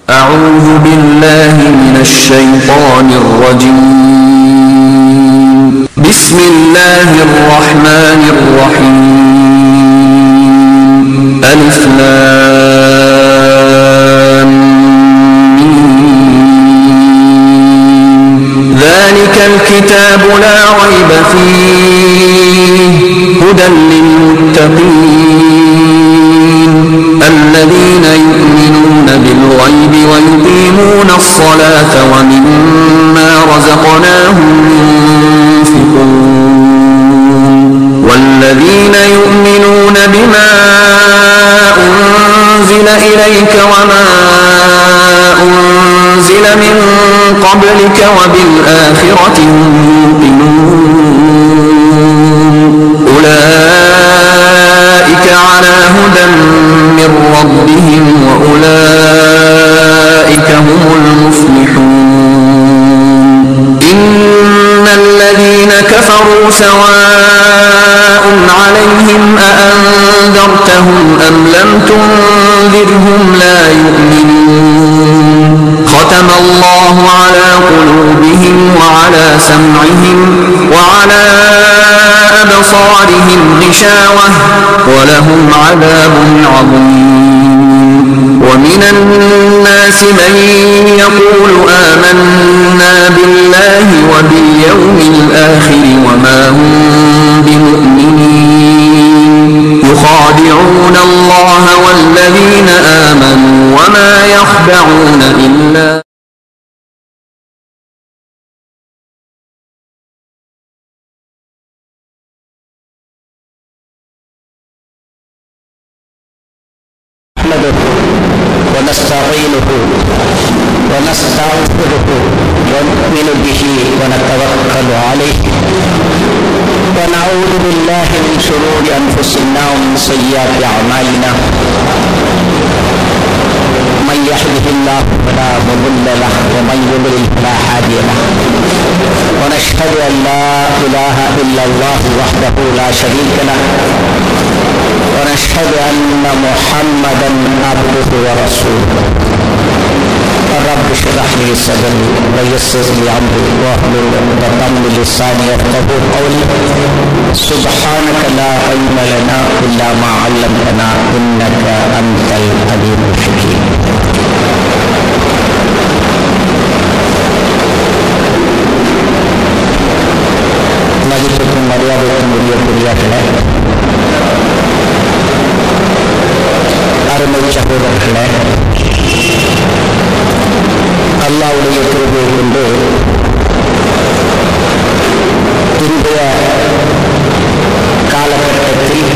أعوذ بالله من الشيطان الرجيم بسم الله الرحمن الرحيم ألف لام ميم ذلك الكتاب لا ريب فيه هدى للمتقين الذين يؤمنون بالغيب ويقيمون الصلاة ومما رزقناهم ينفقون والذين يؤمنون بما أنزل إليك وما أنزل من قبلك وبالآخرة هم يوقنون أولئك على هدى من ربهم وأولئك هم المفلحون إن الذين كفروا سواء عليهم أأنذرتهم أم لم تنذرهم لا يؤمنون ختم الله على قلوبهم وعلى سمعهم وعلى أبصارهم غشاوة ولهم عذاب عظيم ومن الناس من يقول آمنا بالله وباليوم الآخر وما هم بمؤمنين يخادعون الله والذين آمنوا وما يخدعون إلا ونستعينه ونستغفره ونؤمن به ونتوكل عليه ونعوذ بالله من شرور أنفسنا ومن سيئات أعمالنا من يهده الله فلا مضل له ومن يضلل فلا هادي له ونشهد أن لا إله إلا الله وحده لا شريك له ونشهد أن محمدا عبده ورسوله رب اشرح لي صدري ويسر لي أمري واحلل عقدة من لساني يفقهوا قولي سبحانك لا علم لنا إلا ما علمتنا إنك أنت العليم الحكيم மதிப்புக்கும் மரியாதைக்கும் உரியக்குரியர்களே, அருமை சகோதரர்களே, அல்லாஹ்வுடைய கிருபையை கொண்டு இன்றைய காலகட்டத்தில்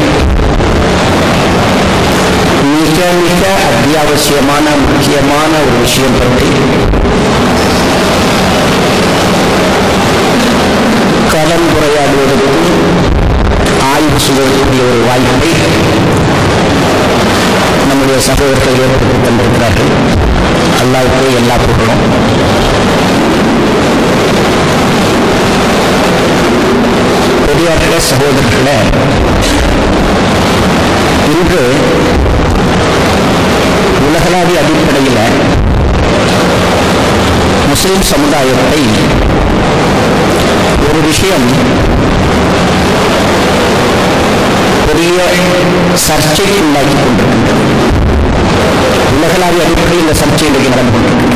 மிக மிக அத்தியாவசியமான முக்கியமான ஒரு விஷயம் பற்றி கலந்துரையாடுவதற்கு ஆய்வு செய்வதற்குரிய ஒரு வாய்ப்பை நம்முடைய சகோதரர்கள் ஏற்படுத்திக் கொண்டிருக்கிறார்கள். அல்லாஹ்வுக்கு எல்லா புகழும். பெரியார்களே, சகோதரர்களே, இன்று உலகளாவிய அடிப்படையில் முஸ்லிம் சமுதாயத்தை ஒரு விஷயம் பெரிய சர்ச்சைக்கு உண்டாக்கி கொண்டிருக்கின்றது. உலகளாவிய அடிப்படையில் இந்த சர்ச்சை இன்றைக்கு நடந்து கொண்டிருக்கிறது.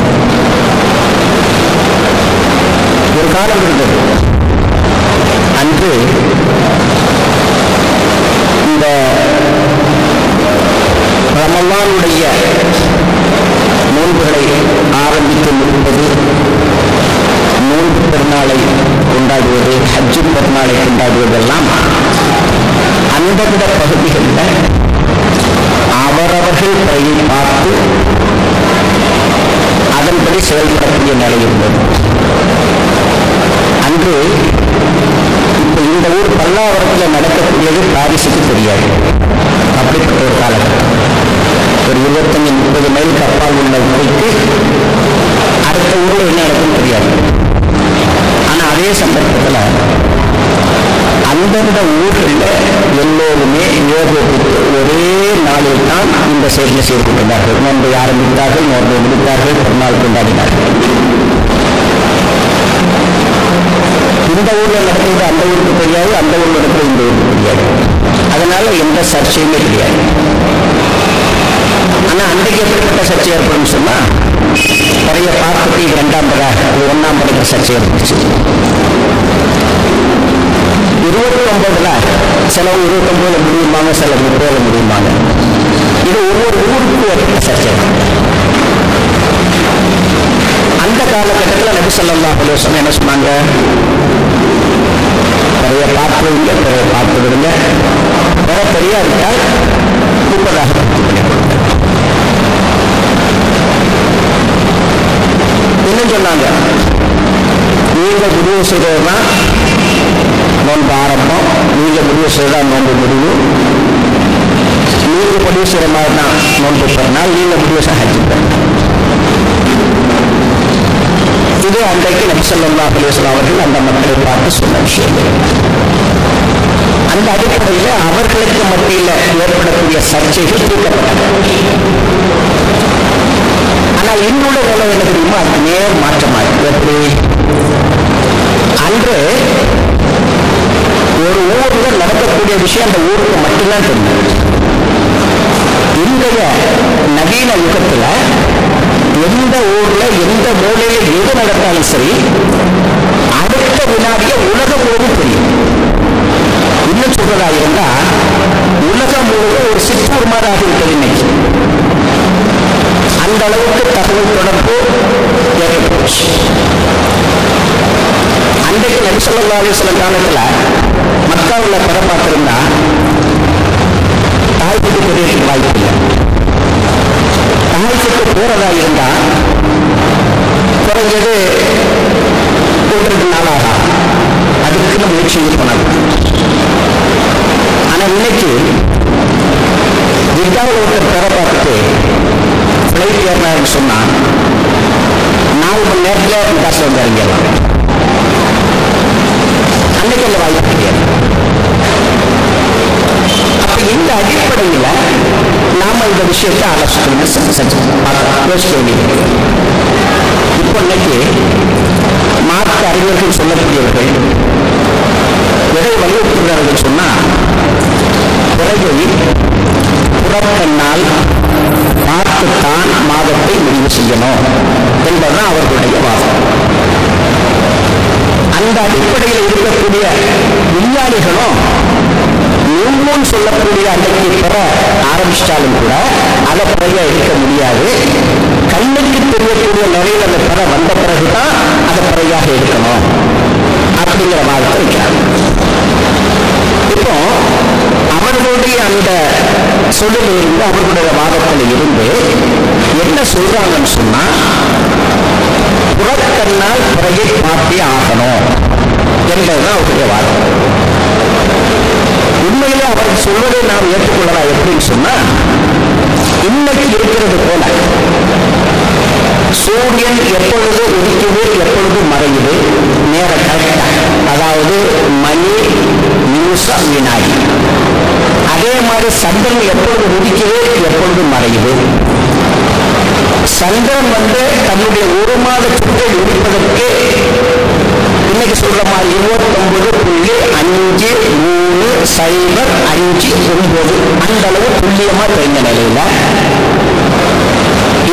ஒரு காலம் இருந்தது, அன்று இந்த ரமலானுடைய நோன்புகளை ஆரம்பித்து முடிப்பது, நோன்பு பெருநாளை கொண்டாடுவது, ஹஜ்ஜு பெருநாளை கொண்டாடுவதெல்லாம் அந்தந்த பகுதிகளில் அவரவர்கள் பயிரை பார்த்து அதன்படி செயல்படக்கூடிய நிலை இருந்தது. அன்று இப்ப இந்த ஊர் பல்லாவரத்தில் நடக்கக்கூடியது பாரிஸுக்கு தெரியாது. அப்படிப்பட்ட ஒரு காலகட்டம். ஒரு 25-30 மைலுக்கு அப்பால் உள்ள ஊருக்கு அடுத்த ஊரில் என்ன நடக்கும் தெரியாது. ஆனால் அதே சந்தர்ப்பத்தில் அந்தந்த ஊர்களில் எல்லோருமே யோகத்துக்கு ஒரே நாளில் தான் இந்த செயலில் செயல்பட்டுள்ளார்கள். நோன்பை ஆரம்பித்தார்கள், நோன்பை முடித்தார்கள், பெருநாள் கொண்டாடினார்கள். இந்த ஊர்ல நடக்கிறது அந்த ஊருக்கு தெரியாது, அந்த ஊர்ல நடக்கிறது இந்த ஊருக்கு தெரியாது. அதனால எந்த சர்ச்சையுமே தெரியாது. ஆனா அன்றைக்கு எப்படிப்பட்ட சர்ச்சை ஏற்படும் சொன்னா, நிறைய பார்த்துட்டு 2ஆம் பட 1ஆம் படைக்கு சர்ச்சை ஏற்படுச்சு. 29ல சிலவு 29 முடியுமாங்க, சில 30 முடியுமாங்க. இது ஒவ்வொரு ஊருக்கு ஏற்பட்ட சர்ச்சை. அந்த காலகட்டத்தில் நபி ஸல்லல்லாஹு அலைஹி வஸல்லம் என்ன சொன்னாங்க, நிறைய பார்த்து விடுங்க, நிறைய பார்த்து விடுங்க, பெரியா இருக்கால் 30ஆக இன்னும் சொன்னாங்க, நீங்க முடிவு செய்ததுதான் நோன்பு ஆரம்பம், நீங்க முடிவு செய்ததான் நோன்பு முடிவு, நீங்க முடிவு செய்யற மாதிரி தான் நோன்பு பெருநாள், நீங்க முடிவு செய்ய ஹஜ் பெருநாள். இது அன்றைக்கு நபி ஸல்லல்லாஹு அலைஹி வஸல்லம் அவர்கள் அந்த மக்களை பார்த்து சொன்ன விஷயம். அந்த அடிப்படையில் அவர்களுக்கு மத்தியில் ஏற்படக்கூடிய சர்ச்சைகள் தீர்க்கப்பட்டன. ஆனால் இன்னுள்ள நிலை என்ன தெரியுமா, அது நேர் மாற்றமாக. எப்படி அன்று ஒரு ஊர்ல நடக்கக்கூடிய விஷயம் அந்த ஊருக்கு மட்டும்தான் தெரியும். இன்றைய நவீன யுகத்துல எந்த ஊர்ல எந்த மூலையில எது நடந்தாலும் சரி, அடுத்த வினாடிய உலகம் முழுவதும் தெரியும். இன்னும் சொல்றதா இருந்தா, உலகம் முழுவதும் ஒரு சிற்றூர் மாதிரி ஆகிவிட்டது இன்னைக்கு. அந்த அளவுக்கு தகவல் தொடர்பு ஏற்பட்டுச்சு. அன்றைக்கு நபி ஸல்லல்லாஹு அலைஹி வஸல்லம் காலத்துல மக்காவில் படம் பார்த்திருந்தா தாய்ப்புக்கு தெரியறதுக்கு வாய்ப்பு இல்லை. தாய்ப்புக்கு போறதா இருந்தா குறைஞ்சது 1-2 நாளாக அதுக்குன்னு முயற்சி பண்ணாங்க. ஆனா இன்னைக்கு ஜித்தாவில் ஒருத்தர் பெற பார்த்துட்டு பிளைட் ஏறினாருன்னு சொன்னா 4 மணி நேரத்தில் காசு வந்து இறங்கிடலாம். அன்னைக்கு அந்த வாய்ப்பு கிடையாது. அப்ப இந்த அடிப்படையில் நாம இந்த விஷயத்தை ஆலோசிக்கணும், யோசிக்க வேண்டியது. இப்போ இன்னைக்கு மார்க்க அறிஞர்கள் சொல்லக்கூடியவர்கள் எதை வலியுறுத்துகிறார்கள் சொன்னா, பிறகு புறக்கண்ணால் பார்த்துத்தான் மாதத்தை முடிவு செய்யணும் என்பதுதான் அவர்களுடைய வாதம். அந்த அடிப்படையில் இருக்கக்கூடிய விஞ்ஞானிகளும் முன் சொல்லக்கூடிய அன்றைக்கு பெற ஆரம்பிச்சாலும் கூட அதை பிறையா எடுக்க முடியாது. கண்ணுக்கு தெரியக்கூடிய நிலையில் அந்த பெற வந்த பிறகுதான் அதை பிறையாக எடுக்கணும் அப்படிங்கிற வாதத்தை வைக்கிறாங்க. இப்போ அவர்களுடைய அந்த சொல்லிலிருந்து, அவர்களுடைய வாதத்தில் இருந்து என்ன சொல்றாங்கன்னு சொன்னா, புறக்கண்ணால் பிறையை பார்த்தே ஆகணும் என்பதுதான் அவருடைய வாதம். உண்மையிலே அவர்கள் சொல்வதை நாம் ஏற்றுக்கொள்ளலாம். எப்படின்னு சொன்னா, இன்னைக்கு இருக்கிறது போல சூரியன் எப்பொழுது உதிக்குது, எப்பொழுது மறையுது, நேர கரெக்டா, அதாவது மணி, நிமிஷம், வினாடி. அதே மாதிரி சந்திரன் எப்பொழுது உதிக்குது, எப்பொழுது மறையுது. சந்திரன் தன்னுடைய 1 மாத சுற்றை முடிப்பதற்கு இன்னைக்கு சொல்ற மாதிரி 29.530559 அந்த அளவு துல்லியமா தெரிந்த நிலையில,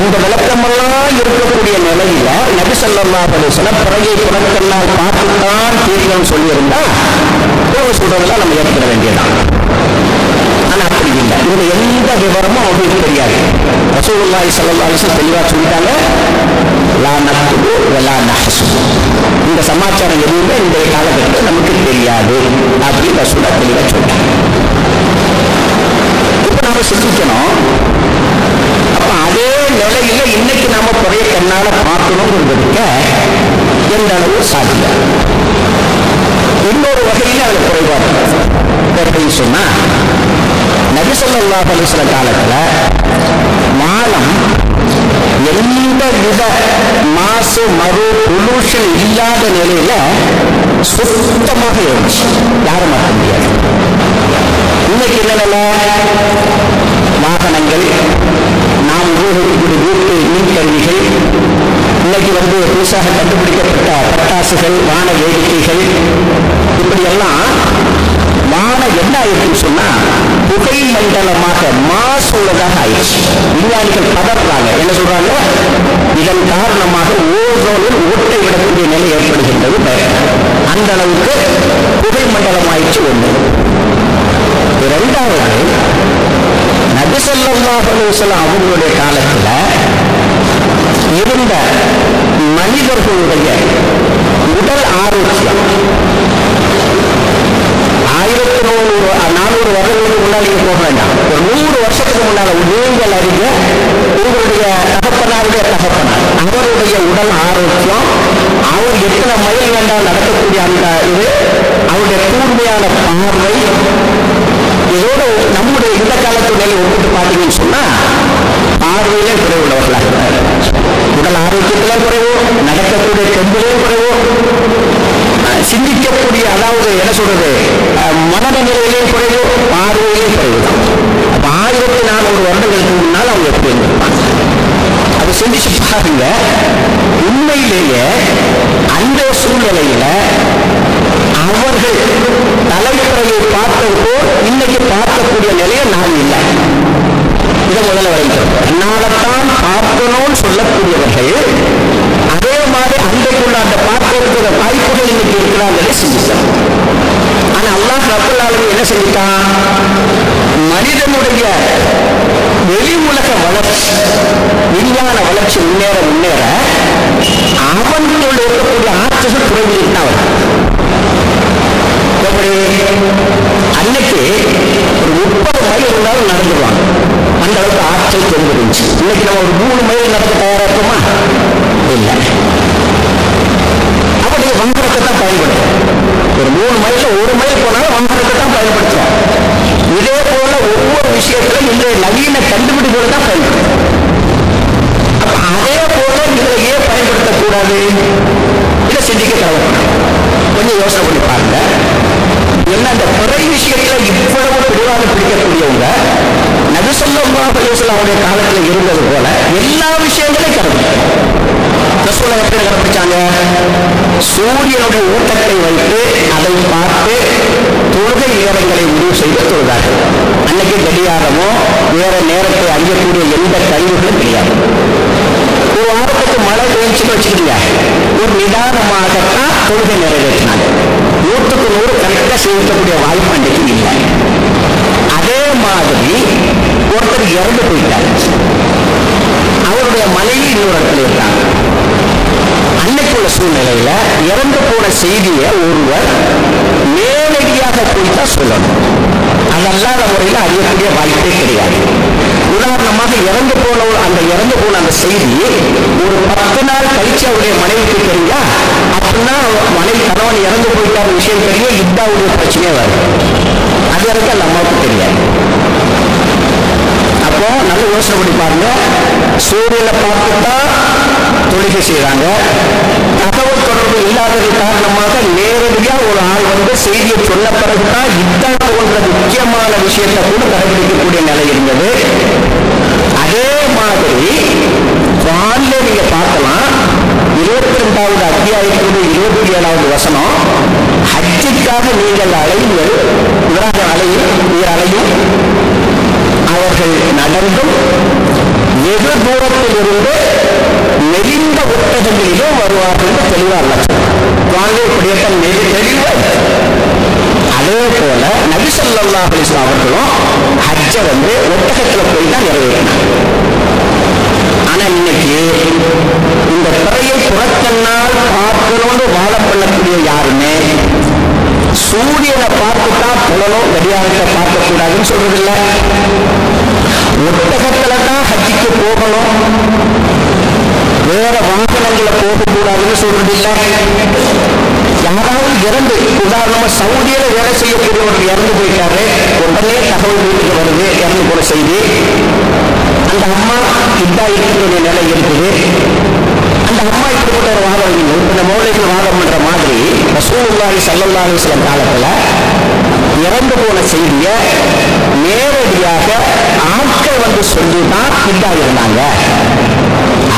இந்த விளக்கமெல்லாம் இருக்கக்கூடிய நிலையில நபி ஸல்லல்லாஹு அலைஹி வஸல்லம் பிறையை புறக்கண்ணால் பார்த்துத்தான் தீர்க்கணும்னு சொல்லியிருந்தா சொல்றதெல்லாம் நம்ம ஏற்பட வேண்டியதான். ஆனா அப்படி இல்லை. இந்த எந்த விவரமும் அவங்களுக்கு தெரியாது. ரசூலுல்லாஹி ஸல்லல்லாஹு அலைஹி வஸல்லம் தெளிவா சொல்லிட்டாங்க, லா நக்துபு வலா நஹ்சுபு, இந்த சமாச்சாரம் எதுவுமே இந்த காலகட்டத்தில் நமக்கு தெரியாது அப்படின்னு ரசூலா தெளிவா சொல்றாங்க. இப்ப நாம சிந்திக்கணும், அப்ப அதே நிலையில இன்னைக்கு நாம பிறைய கண்ணால பார்க்கணுங்கிறதுக்கு எந்த அளவு சாத்தியம். இன்னொரு வகையில் அந்த குறைபாடு அப்படின்னு சொன்னா, நபி ஸல்லல்லாஹு அலைஹி வஸல்லம் காலத்துல மானம் எந்த வித மாசு மறு பொல்யூஷன் இல்லாத நிலையில சுத்தமாக இருந்துச்சு, யாரும் மாற்ற முடியாது. இன்னைக்கு என்ன வாகனங்கள், நாம் உபயோகிக்கக்கூடிய வீட்டு மின் கருவிகள், இன்னைக்கு புதுசாக கண்டுபிடிக்கப்பட்ட பட்டாசுகள், வான வேடிக்கைகள், இப்படியெல்லாம் வானம் என்ன ஆயிடுச்சுன்னு சொன்னா புகை மண்டலமாக மாசு உள்ளதாக ஆயிடுச்சு. விஞ்ஞானிகள் பதறாங்க, என்ன சொல்றாங்க, இதன் காரணமாக ஓசோனில் ஓட்டை விடக்கூடிய நிலை ஏற்படுகின்றது. அந்த அளவுக்கு புகை மண்டலம் ஆயிடுச்சு. ஒண்ணு. இரண்டாவது, நபி ஸல்லல்லாஹு அலைஹி வஸல்லம் அவங்களுடைய காலத்துல இருந்த மனிதர்களுடைய உடல் ஆரோக்கியம் 1400 வருடங்களுக்கு முன்னால் நீங்க போக வேண்டாம், ஒரு 100 வருஷத்துக்கு முன்னால நீங்கள் அறிஞ்ச உங்களுடைய தகப்பனாருடைய தகப்பனார், அவருடைய உடல் ஆரோக்கியம், அவர் எத்தனை மைல் வேண்டாம் நடக்கக்கூடிய அந்த இது, அவருடைய கூர்மையான பார்வை, இதோடு நம்முடைய இந்த காலத்து நிலை ஒப்பிட்டு பார்த்தீங்கன்னு சொன்னா பார்வையிலே குறைவுள்ளவர்களாக, உடல் ஆரோக்கியத்திலே குறைவு, நடக்கக்கூடிய தெம்பிலே குறைவு, சிந்திக்கக்கூடிய, அதாவது என்ன சொல்றது, மனநிலையிலே குறைவு, பார்வையிலே குறைவு தான். அப்ப 1400 வருடங்களுக்கு முன்னால் அவங்க எப்படி இருந்திருப்பாங்க, அதை சிந்திச்சு பாருங்க. உண்மையிலேயே அந்த சூழ்நிலையில அவர்கள் தலைமுறையை பார்த்தப்போ இன்னைக்கு பார்க்கக்கூடிய நிலையை நாம் இல்லை. இதை முதல்ல வைக்கிறோம். என்னால்தான் பார்க்கணும்னு சொல்லக்கூடியவர்கள் அதே மாதிரி அன்றைக்குள்ள அந்த பார்க்கக்கூடிய வாய்ப்புகள் இன்னைக்கு இருக்கிறாங்களே சிந்திச்சார். ஆனா அல்லாஹ் ரப்பல் ஆலமீன் என்ன செஞ்சிட்டான், மனிதனுடைய வெளி உலக வளர்ச்சி, விஞ்ஞான வளர்ச்சி முன்னேற முன்னேற அவனுக்குள்ள இருக்கக்கூடிய ஆற்றல் குறைஞ்சிட்டான். எப்படி அன்னைக்கு ஒரு 30 மைல் இருந்தாலும் நடந்துருவாங்க, அந்த அளவுக்கு ஆற்றல் தெரிஞ்சிருந்துச்சு. இன்னைக்கு நம்ம ஒரு 3 மைல் நடக்க தயாரா இருக்குமா? இல்லை. அப்படி வங்கரத்தை தான் பயன்படுத்தும். ஒரு 3 மைல் 1 மைல் போனாலும் வங்கரத்தை தான் பயன்படுத்தும். இதே போல ஒவ்வொரு விஷயத்திலும் இன்றைய நவீன கண்டுபிடிப்புகளை தான் பயன்படுத்தும். அப்ப அதே போல இதை ஏன் பயன்படுத்தக்கூடாது? இதை சிந்திக்க தேவைப்படும். கொஞ்சம் யோசனை பண்ணி பாருங்க. என்ன அந்த பிறை விஷயத்துல இவ்வளவு பிடிவாக பிடிக்கக்கூடியவங்க நபி ஸல்லல்லாஹு அலைஹி வஸல்லம் அவருடைய காலத்துல இருந்தது போல எல்லா விஷயங்களையும் கடைபிடிச்சாங்க. ரசூலுல்லாஹ் எப்படி கடைபிடிச்சாங்க? சூரியனுடைய ஊட்டத்தை வைத்து அதை பார்த்து தொழுகை நேரங்களை முடிவு செய்து தொழுதார்கள். அன்னைக்கு கடிகாரமோ வேற நேரத்தை அறியக்கூடிய எந்த கருவிகளும் கிடையாது. ஒரு வாரத்துக்கு மழை பெய்ச்சுன்னு வச்சுக்கிட்டீங்க, ஒரு நிதானமாகத்தான் தொழுகை நிறைவேற்றினாங்க. 100க்கு 100 கரெக்டா செய்யக்கூடிய வாய்ப்பு அன்றைக்கு இல்லை. அதே மாதிரி ஒருத்தர் இறந்து போயிட்டார், அவருடைய மனைவி இன்னொரு இடத்துல இருக்காங்க. அன்னைக்குள்ள சூழ்நிலையில இறந்து போன செய்தியை ஒருவர் நேரடியாக போய்தான் சொல்லணும். அதல்லாத முறையில் அறியக்கூடிய வாய்ப்பே கிடையாது. உதாரணமாக இறந்து போன அந்த செய்தி ஒரு 10 நாள் கழிச்சு அவருடைய மனைவிக்கு தெரியா, அப்படின்னா மனைவி கணவன் இறந்து போயிட்டார் விஷயம் தெரியும், இதாவுடைய பிரச்சனையே வரும். அது வரைக்கும் அந்த அம்மாவுக்கு தெரியாது. அப்போ நல்ல யோசனை பண்ணி பாருங்க. சூரியனை பார்த்துதான் தொழுகை செய்யறாங்க. தகவல் தொடர்பு இல்லாதது காரணமாக நேரடியாக ஒரு ஆள் செய்தியை சொன்ன பிறகுதான் இதான் போன்ற முக்கியமான விஷயத்தை கூட கடைபிடிக்கக்கூடிய நிலை இருந்தது. அதே மாதிரி வானில நீங்க பார்க்கலாம், 22வது அத்தியாயத்தினுடைய 27வது வசனம், ஹஜ்ஜுக்காக நீங்கள் அலையுங்கள், அலையும் அவர்கள் நடந்தும் வெகு தூரத்தில் இருந்து நெறிந்த ஒட்டகங்களிலும் வருவார்கள் என்று தெளிவாக வாங்கக்கூடியத்தான் தெளிவா. அதே போல நபி ஸல்லல்லாஹு அலைஹி வஸல்லம் அவர்களும் ஹஜ்ஜை ஒட்டகத்துல போய் தான் நிறைவேற்றினார். ஆனா இன்னைக்கு இந்த பிறையை புறக்கண்ணால் பார்க்கணும்னு வாழ பண்ணக்கூடிய யாருமே சூரியனை பார்த்துதான் புலனும் கடிகாரத்தை பார்க்கக்கூடாதுன்னு சொல்றதில்லை. ஒட்டகத்துல தான் ஹஜ்ஜுக்கு போகணும், வேற வாகனங்களை போகக்கூடாதுன்னு சொல்றதில்லை. யாராவது இறந்து, உதாரணமா சவுதியில வேலை செய்யக்கூடியவர்கள் இறந்து போயிட்டாரு, உடனே தகவல் வீட்டுக்கு வருது இறந்து போன செய்தி. அந்த அம்மா இதா இருக்கக்கூடிய நிலை இருக்குது. அந்த அம்மா இப்படிப்பட்ட ஒரு வாதம் இல்லை. இந்த மௌலிகள் வாதம் பண்ற மாதிரி ரசூலுல்லாஹி ஸல்லல்லாஹு அலைஹி வஸல்லம் காலத்துல இறந்து போன செய்தியை நேரடியாக ஆட்கள் வந்து சொல்லிதான் இதா இருந்தாங்க.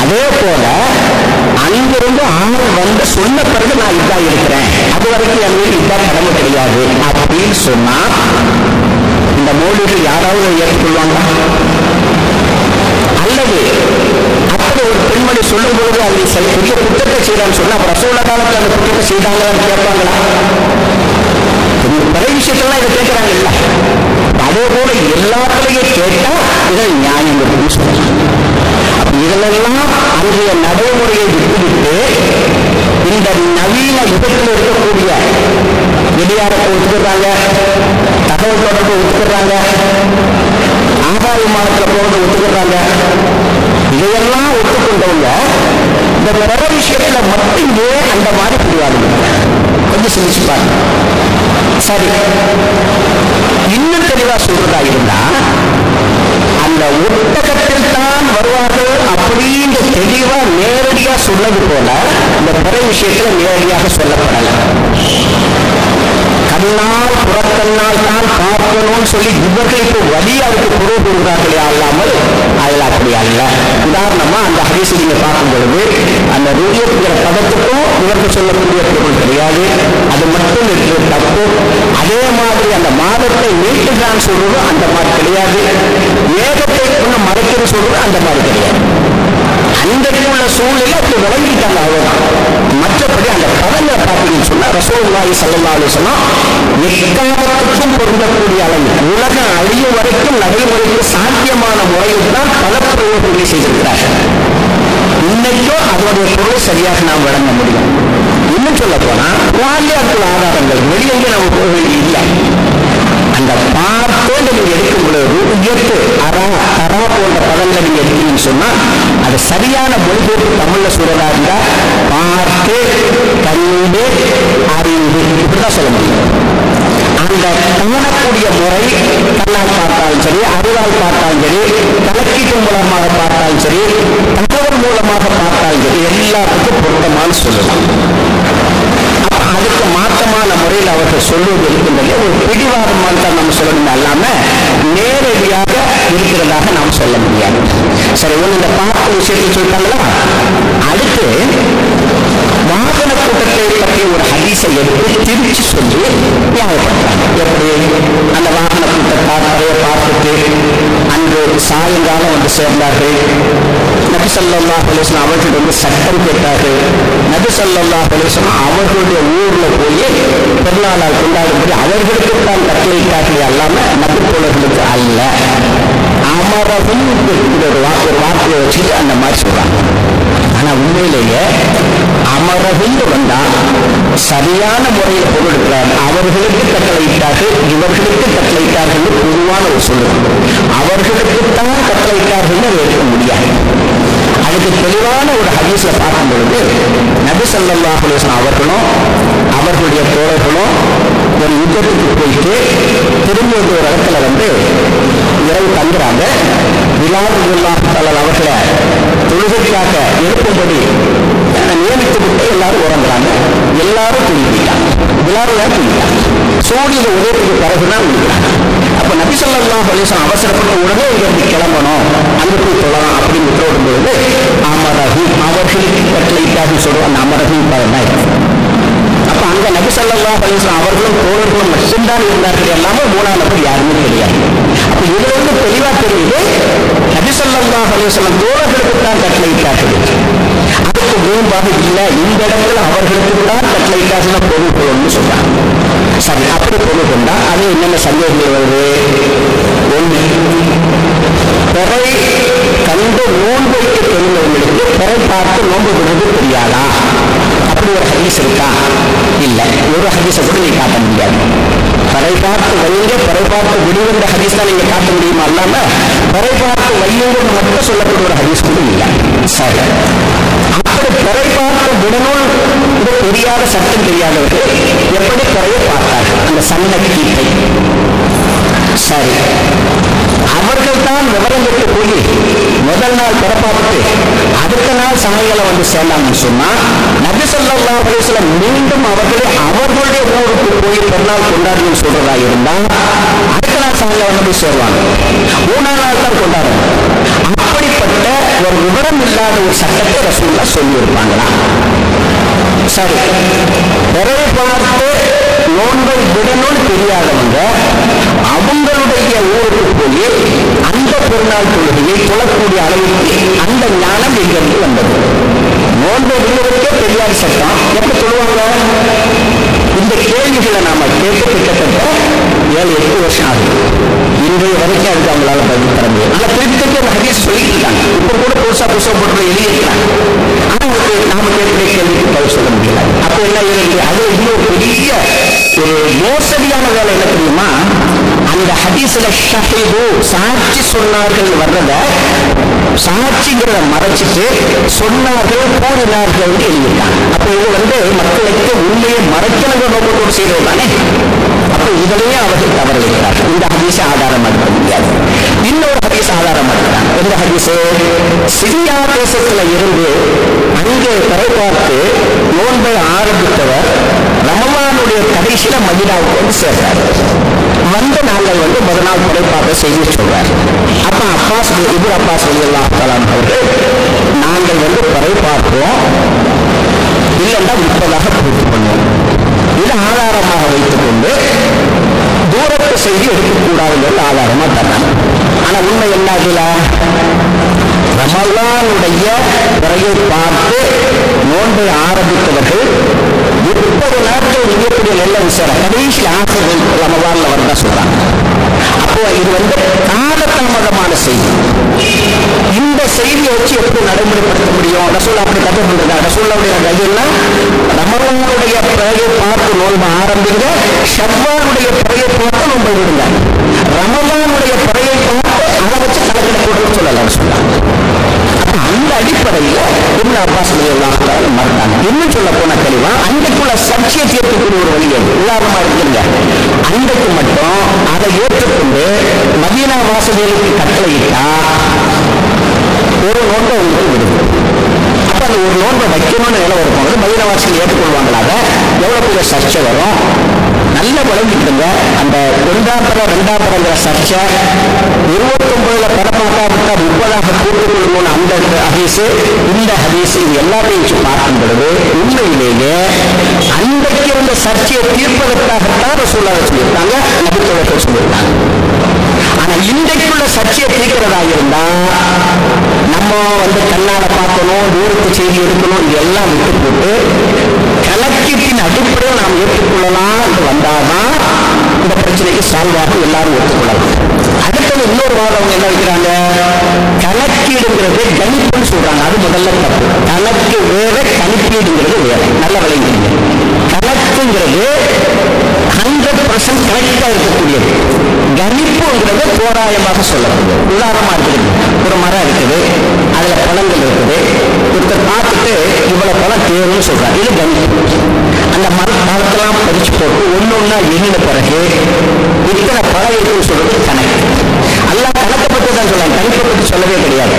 அதே போல அங்கிருந்து ஆள் வந்து சொன்ன பிறகு நான் இதா இருக்கிறேன், அது வரைக்கும் எனக்கு இதா கடமை கிடையாது அப்படின்னு சொன்னா இந்த மௌலிகள் யாராவது ஏற்றுக்கொள்வாங்க? அல்லது அப்படி ஒரு பெண்மணி சொல்லும் பொழுது அதை பெரிய குற்றத்தை செய்தான்னு சொன்னா அப்ப ரசூலுல்லாஹி காலத்தில் அந்த குற்றத்தை செய்தாங்களான்னு கேட்பாங்களா? பல விஷயத்தெல்லாம் இதை கேட்கிறாங்க இல்ல. அதே போல எல்லாத்திலையும் கேட்டா இதில் நியாயம் இருக்குன்னு சொல்லலாம். இதெல்லாம் அன்றைய நடைமுறையை விட்டுவிட்டு இந்த நவீன யுகத்தில் இருக்கக்கூடிய வெளியாரத்தை ஒத்துக்கிறாங்க, தகவல் தொடர்பு ஒத்துக்கிறாங்க, ஆதாய விமானத்தில் போறது ஒத்துக்கிறாங்க. இதையெல்லாம் ஒத்துக்கொண்டவங்க இந்த பிற விஷயத்துல மட்டும் ஏன் அந்த மாதிரி புரிவாங்க? கொஞ்சம் சிந்திச்சுப்பாங்க. சரி, இன்னும் தெளிவா சொல்றதா இருந்தா அந்த ஒட்டகத்தில் தான் வருவார்கள் அப்படின்னு தெளிவா நேரடியா சொன்னது போல இந்த பிற விஷயத்துல நேரடியாக சொல்லப்படல. கண்ணால் புறக்கண்ணால் தான் பார்க்கணும்னு சொல்லி இவர்கள் இப்போ வழியாவுக்கு பொருள் கொடுக்கிறார்களே அல்லாமல் அதில் அப்படி அல்ல. உதாரணமா அந்த ஹதீஸை நீங்க பார்க்கும் பொழுது அந்த ரூயத்துங்கிற பதத்துக்கும் இவர்கள் சொல்லக்கூடிய பொருள் கிடையாது, அது மட்டும் இருக்கிற தப்பு. அதே மாதிரி அந்த மாதத்தை நீட்டுதான் சொல்றது அந்த மாதிரி கிடையாது, மேகத்தை இன்னும் மறைக்கிறது சொல்றது அந்த மாதிரி கிடையாது. அன்றைக்கு உள்ள சூழ்நிலை அப்படி விளங்கிட்டாங்க, அவ்வளவுதான். மற்றபடி அந்த பதங்களை பார்த்தீங்கன்னு சொன்னா ரசூலுல்லாஹி ஸல்லல்லாஹு அலைஹி வஸல்லம் எக்காலத்துக்கும் பொருந்தக்கூடிய அளவு உலகம் அழியும் வரைக்கும் நடைமுறைக்கு சாத்தியமான முறையில் தான் பல பிரயோகங்களை செய்திருக்கிறார்கள். இன்னைக்கும் அதனுடைய பொருள் சரியாக நாம் வழங்க முடியும். இன்னும் சொல்ல போனா வாலியாக்கள் ஆதாரங்கள் வெளியே நம்ம போக வேண்டிய இல்லை. அந்த பார்த்தோடு நீங்க எடுக்கும் பொழுது உயர்த்து அரா தரா போன்ற பதங்களை நீங்க எடுத்தீங்கன்னு சொன்னா அது சரியான மொழிபெயர்ப்பு தமிழ்ல சொல்றதா இருந்தா பார்த்து கண்டு அறிந்து இப்படிதான் சொல்ல முடியும். அந்த காணக்கூடிய முறை கண்ணால் பார்த்தாலும் சரி, அறிவால் பார்த்தாலும் சரி, கலக்கீட்டு மூலமாக பார்த்தாலும் சரி, தகவல் மூலமாக பார்த்தாலும் சரி, எல்லாத்துக்கும் பொருத்தமான சொல்லலாம். அதுக்கு மாற்றமான முறையில் அவர்கள் சொல்லுவது இருக்கின்றன ஒரு பிடிவாதமாக தான் நம்ம சொல்லணும், அல்லாம நேரடியாக இருக்கிறதாக நாம் சொல்ல முடியாது. சரி, ஒன்று இந்த பார்த்த விஷயத்தை சொல்லிட்டாங்களா? அடுத்து வாகன கூட்டத்தை பற்றி ஒரு ஹதீஸை எடுத்து திருச்சி சொல்லி ஞாபகப்படுத்துறாங்க. எப்படி அந்த வாகன கூட்டத்தார் நிறைய பார்த்துட்டு அன்று சாயங்காலம் வந்து சேர்ந்தார்கள். நபி ஸல்லல்லாஹு அலைஹி வஸல்லம் அவர்கள் வந்து சட்டம் கேட்டார்கள். நபி ஸல்லல்லாஹு அலைஹி வஸல்லம் அவர்களுடைய ஊர்ல போய் பெருநாளால் கொண்டாடும்படி அவர்களுக்கு தான் கட்டளையிட்டார்களே அல்லாம நபி தோழர்களுக்கு அல்ல. அமரவும் ஒரு வார்த்தையை வச்சுட்டு அந்த மாதிரி சொல்றாங்க. ஆனா உண்மையிலேயே அமரவும் வந்தா சரியான முறையில் பொருள் இருக்கிறார். அவர்களுக்கு கட்டளையிட்டார்கள், இவர்களுக்கு கட்டளையிட்டார்கள் பொதுவான ஒரு சொல்லு. அவர்களுக்கு தான் கட்டளையிட்டார்கள் எடுக்க முடியாது. அதுக்கு தெளிவான ஒரு ஹதீஸ்ல பார்க்கும் பொழுது நபி ஸல்லல்லாஹு அலைஹி வஸல்லம் அவர்களும் அவர்களுடைய தோழர்களும் ஒரு யுத்தத்துக்கு போயிட்டு திரும்பி ஒரு இடத்துல வந்து இரவு தங்குறாங்க. பிலால் ரலியல்லாஹு தஆலா அவர்களை தொழுகைக்காக எழுப்பும்படி நியமித்து விட்டு எல்லாரும் உறங்குறாங்க. எல்லாரும் தூங்கிட்டாங்க. பிலால் தான் தூங்கிட்டாங்க. சூரியன் உதயத்துக்கு பிறகுதான் விழுகிறாங்க. அப்ப நபி ஸல்லல்லாஹு அலைஹி வஸல்லம் அவசரப்பட்ட உடனே இங்கிருந்து கிளம்பணும், அங்கு போய் தொழலாம் அப்படின்னு உத்தரவிடும் பொழுது அமரகு அவர்களுக்கு கட்டளையிட்டார்கள் சொல்லுவோம். அந்த அமரகு அப்ப அங்க நபி ஸல்லல்லாஹு அலைஹி வஸல்லம் அவர்களும் தோழர்களும் மட்டும்தான் இருந்தார்கள், எல்லாமே மூணாம் நபர் யாருமே கிடையாது. அப்ப இதுல இருந்து தெளிவா தெரியுது நபி ஸல்லல்லாஹு அலைஹி வஸல்லம் தோழர்களுக்கு தான் கட்டளையிட்டார்கள். அதுக்கு மேம்பாக இல்லை, இந்த இடத்துல அவர்களுக்கு தான் கட்டளையிட்டார்கள் பொருள் கொள்ளணும்னு சொல்றாங்க. சரி, அப்படி பொருள் கொண்டா அது என்னென்ன சந்தேகங்கள் வருது? ஒன்று, பிறை கண்டு நோன்பு வைக்க தெரிந்தவங்களுக்கு பிறை பார்த்து நோன்பு விடுறது தெரியாதா? அப்படி ஒரு ஹதீஸ் இருக்கா? இல்லை, ஒரு ஹதீஸை கூட நீங்க காட்ட முடியாது. பிறை பார்த்து வையுங்க, பிறை பார்த்து விடுகின்ற ஹதீஸ் தான் நீங்க காட்ட முடியுமா? அல்லாம பிறை பார்த்து வையுங்க மட்டும் சொல்லக்கூடிய ஒரு ஹதீஸ் கூட இல்லை. சரி, அப்படி பிறை பார்த்த உடனுள் இது தெரியாத சட்டம் தெரியாதவர்கள் எப்படி பிறையை பார்த்தார்கள் அந்த சன்ன கீட்டை. சரி, அவர்கள் தான் விவரம் பெற்று போய் முதல் நாள் பிறப்பாட்டு அடுத்த நாள் சமையலை வந்து சேர்ந்தாங்கன்னு சொன்னா நபி ஸல்லல்லாஹு அலைஹி வஸல்லம் மீண்டும் அவர்களுடைய ஊருக்கு போய் பெருநாள் கொண்டாடுன்னு சொல்றதா இருந்தா அடுத்த நாள் சமையலை வந்து போய் சேருவாங்க, 3ஆம் நாள் தான் கொண்டாடணும். அப்படிப்பட்ட ஒரு விவரம் இல்லாத ஒரு சட்டத்தை ரசூலுல்லாஹ் சொல்லியிருப்பாங்களா? சரி, பிறரை பார்த்து நோன்பை விடணும்னு தெரியாதவங்க அவங்களுடைய ஊருக்கு போய் அந்த பெருநாள் தொழுகையை தொழக்கூடிய அளவுக்கு அந்த ஞானம் எங்கிருந்து வந்தது? நோன்பை விடுவதற்கே தெரியாத சட்டம் எப்படி சொல்லுவாங்க? இந்த கேள்விகளை நாம கேட்டு கிட்டத்தட்ட 7-8 வருஷம் ஆகுது. இன்றைய வரைக்கும் அதுக்கு அவங்களால பதில் தர முடியும். ஆனா திருப்பி அந்த ஹதீஸ் சொல்லிட்டு இருக்காங்க, இப்ப கூட புதுசா போட்டு எழுதியிருக்காங்க. ஆனா நாம கேட்கிற கேள்விக்கு பதில் சொல்ல முடியல. அப்ப என்ன இருக்கு? அது இன்னொரு பெரிய ஒரு மோசடியான வேலை என்ன தெரியுமா? அந்த ஹதீஸ்ல ஷஹீது சாட்சி சொன்னார்கள் வர்றத சாட்சிங்கிறத மறைச்சிட்டு சொன்னார்கள் கூறினார்கள் எழுதியிருக்காங்க. அப்ப இது மக்களுக்கு உண்மையை மறைக்கணுங்கிற நோக்கத்தோடு செய்வது தானே. அப்ப இதிலேயே அவர்கள் தவறிவிட்டார்கள். இந்த ஹதீஸை ஆதாரம் எடுக்க முடியாது. இன்னொரு ஹதீஸ் ஆதாரம் எடுக்கிறாங்க. இந்த ஹதீஸ் சிரியா தேசத்துல இருந்து அங்கே பிறை பார்த்து நோன்பை ஆரம்பித்தவர் ரமலானுடைய கடைசியில மதீனாவுக்கு வந்து சேர்ந்தார். நாங்கள் முதல் நாள் பிறை பார்த்த செய்தி சொல்றார். அப்ப அப்பாஸ் இப்னு அப்பாஸ் ரலியல்லாஹு தஆலா அவர்கள் நாங்கள் பிறை பார்ப்போம், இல்லைன்னா முற்பதாக பூர்த்தி பண்ணுவோம், இது ஆதாரமாக வைத்துக் கொண்டு தூரத்து செய்தி எடுக்கக்கூடாதுங்கிறது ஆதாரமா தர்றாங்க. ஆனா உண்மை என்ன? அதுல ரமலானுடைய பிறையை பார்த்து நோன்பை ஆரம்பித்தவர்கள் 30 நாட்கள் மிகப்பெரிய நல்ல விஷயம் கடைசி ஆசிரியர் ரமலான்ல வரதா சொல்றாங்க. அப்போ இது காலதாமதமான செய்தி. இந்த செய்தியை வச்சு எப்படி நடைமுறைப்படுத்த முடியும்? ரசூல் அப்படி கதை பண்றதா? ரசூலுடைய கையெல்லாம் ரமலானுடைய பிறையை பார்த்து நோன்பு ஆரம்பிங்க, ஷவ்வாலுடைய பிறையை பார்த்து நோன்பை விடுங்க. ரமலானுடைய பிறையை பார்த்து அதை வச்சு கணக்கிட போட்டு சொல்லலாம் சொன்னாங்க. அந்த அடிப்படையில் இப்னு அப்பாஸ் ரலியல்லாஹு தஆலா மறுத்தாங்க. இன்னும் சொல்ல போன தெளிவா அன்றைக்குள்ள சர்ச்சையை தீர்க்கக்கூடிய ஒரு வழி அது. உதாரணமா இருக்குங்க, அன்றைக்கு மட்டும் அதை ஏற்றுக்கொண்டு மதீனா வாசகர்களுக்கு கட்டளையிட்டா ஒரு நோன்பை உங்களுக்கு விடுது. அப்ப அந்த ஒரு நோன்பை வைக்கணும்னு நிலை வரும்போது மதீனா வாசகர்கள் ஏற்றுக்கொள்வாங்களாக எவ்வளவு பெரிய சர்ச்சை வரும்? நல்ல விளங்கிட்டுங்க. அந்த 2ஆம் பரங்கிற சர்ச்சை 29ல பரப்பாட்டா 30ஆக கூட்டுக் கொள்ளும் அந்த ஹதீஸ், இந்த ஹதீஸ், இது எல்லாத்தையும் வச்சு பார்க்கும் பொழுது உண்மையிலேயே அன்றைக்கு இருந்த சர்ச்சையை தீர்ப்பதற்காகத்தான் ரசூலுல்லாஹ் சொல்லியிருக்காங்க, நபித்தோழர்கள் சொல்லியிருக்காங்க. ஆனா இன்றைக்குள்ள சர்ச்சையை தீர்க்கிறதா இருந்தா நம்ம கண்ணால பார்க்கணும், தூரத்து செய்தி எடுக்கணும், இதெல்லாம் விட்டு போட்டு கணக்கீட்டின் அடிப்படையில் நாம் ஏற்றுக்கொள்ளலாம் வந்தாதான் இந்த பிரச்சனைக்கு சால்வாக எல்லாரும் ஒத்துக்கொள்ளலாம். அடுத்தது இன்னொரு வாதம் என்ன வைக்கிறாங்க? கணக்கீடுங்கிறது கணிப்புன்னு சொல்றாங்க. அது முதல்ல தப்பு. கணக்கு வேற, கணிப்பீடுங்கிறது வேற. நல்ல விளைங்க. கணக்குங்கிறது 100% கரெக்டா இருக்கக்கூடியது. கணிப்புங்கிறது தோராயமாக சொல்லக்கூடியது. உதாரணமா இருக்குது, ஒரு மரம் இருக்குது, அதுல பழங்கள் இருக்குது, ஒருத்தர் பார்த்துட்டு இவ்வளவு பழம் தேவைன்னு சொல்றாங்க, இது கணிப்பு. அந்த மரத்தெல்லாம் பறிச்சு போட்டு ஒன்னொன்னா எண்ணின பிறகு இத்தனை பழம் இருக்குன்னு சொல்றது கணக்கு. எல்லாம் கணக்கை பற்றி தான் சொல்றாங்க, கணிப்பை பற்றி சொல்லவே கிடையாது.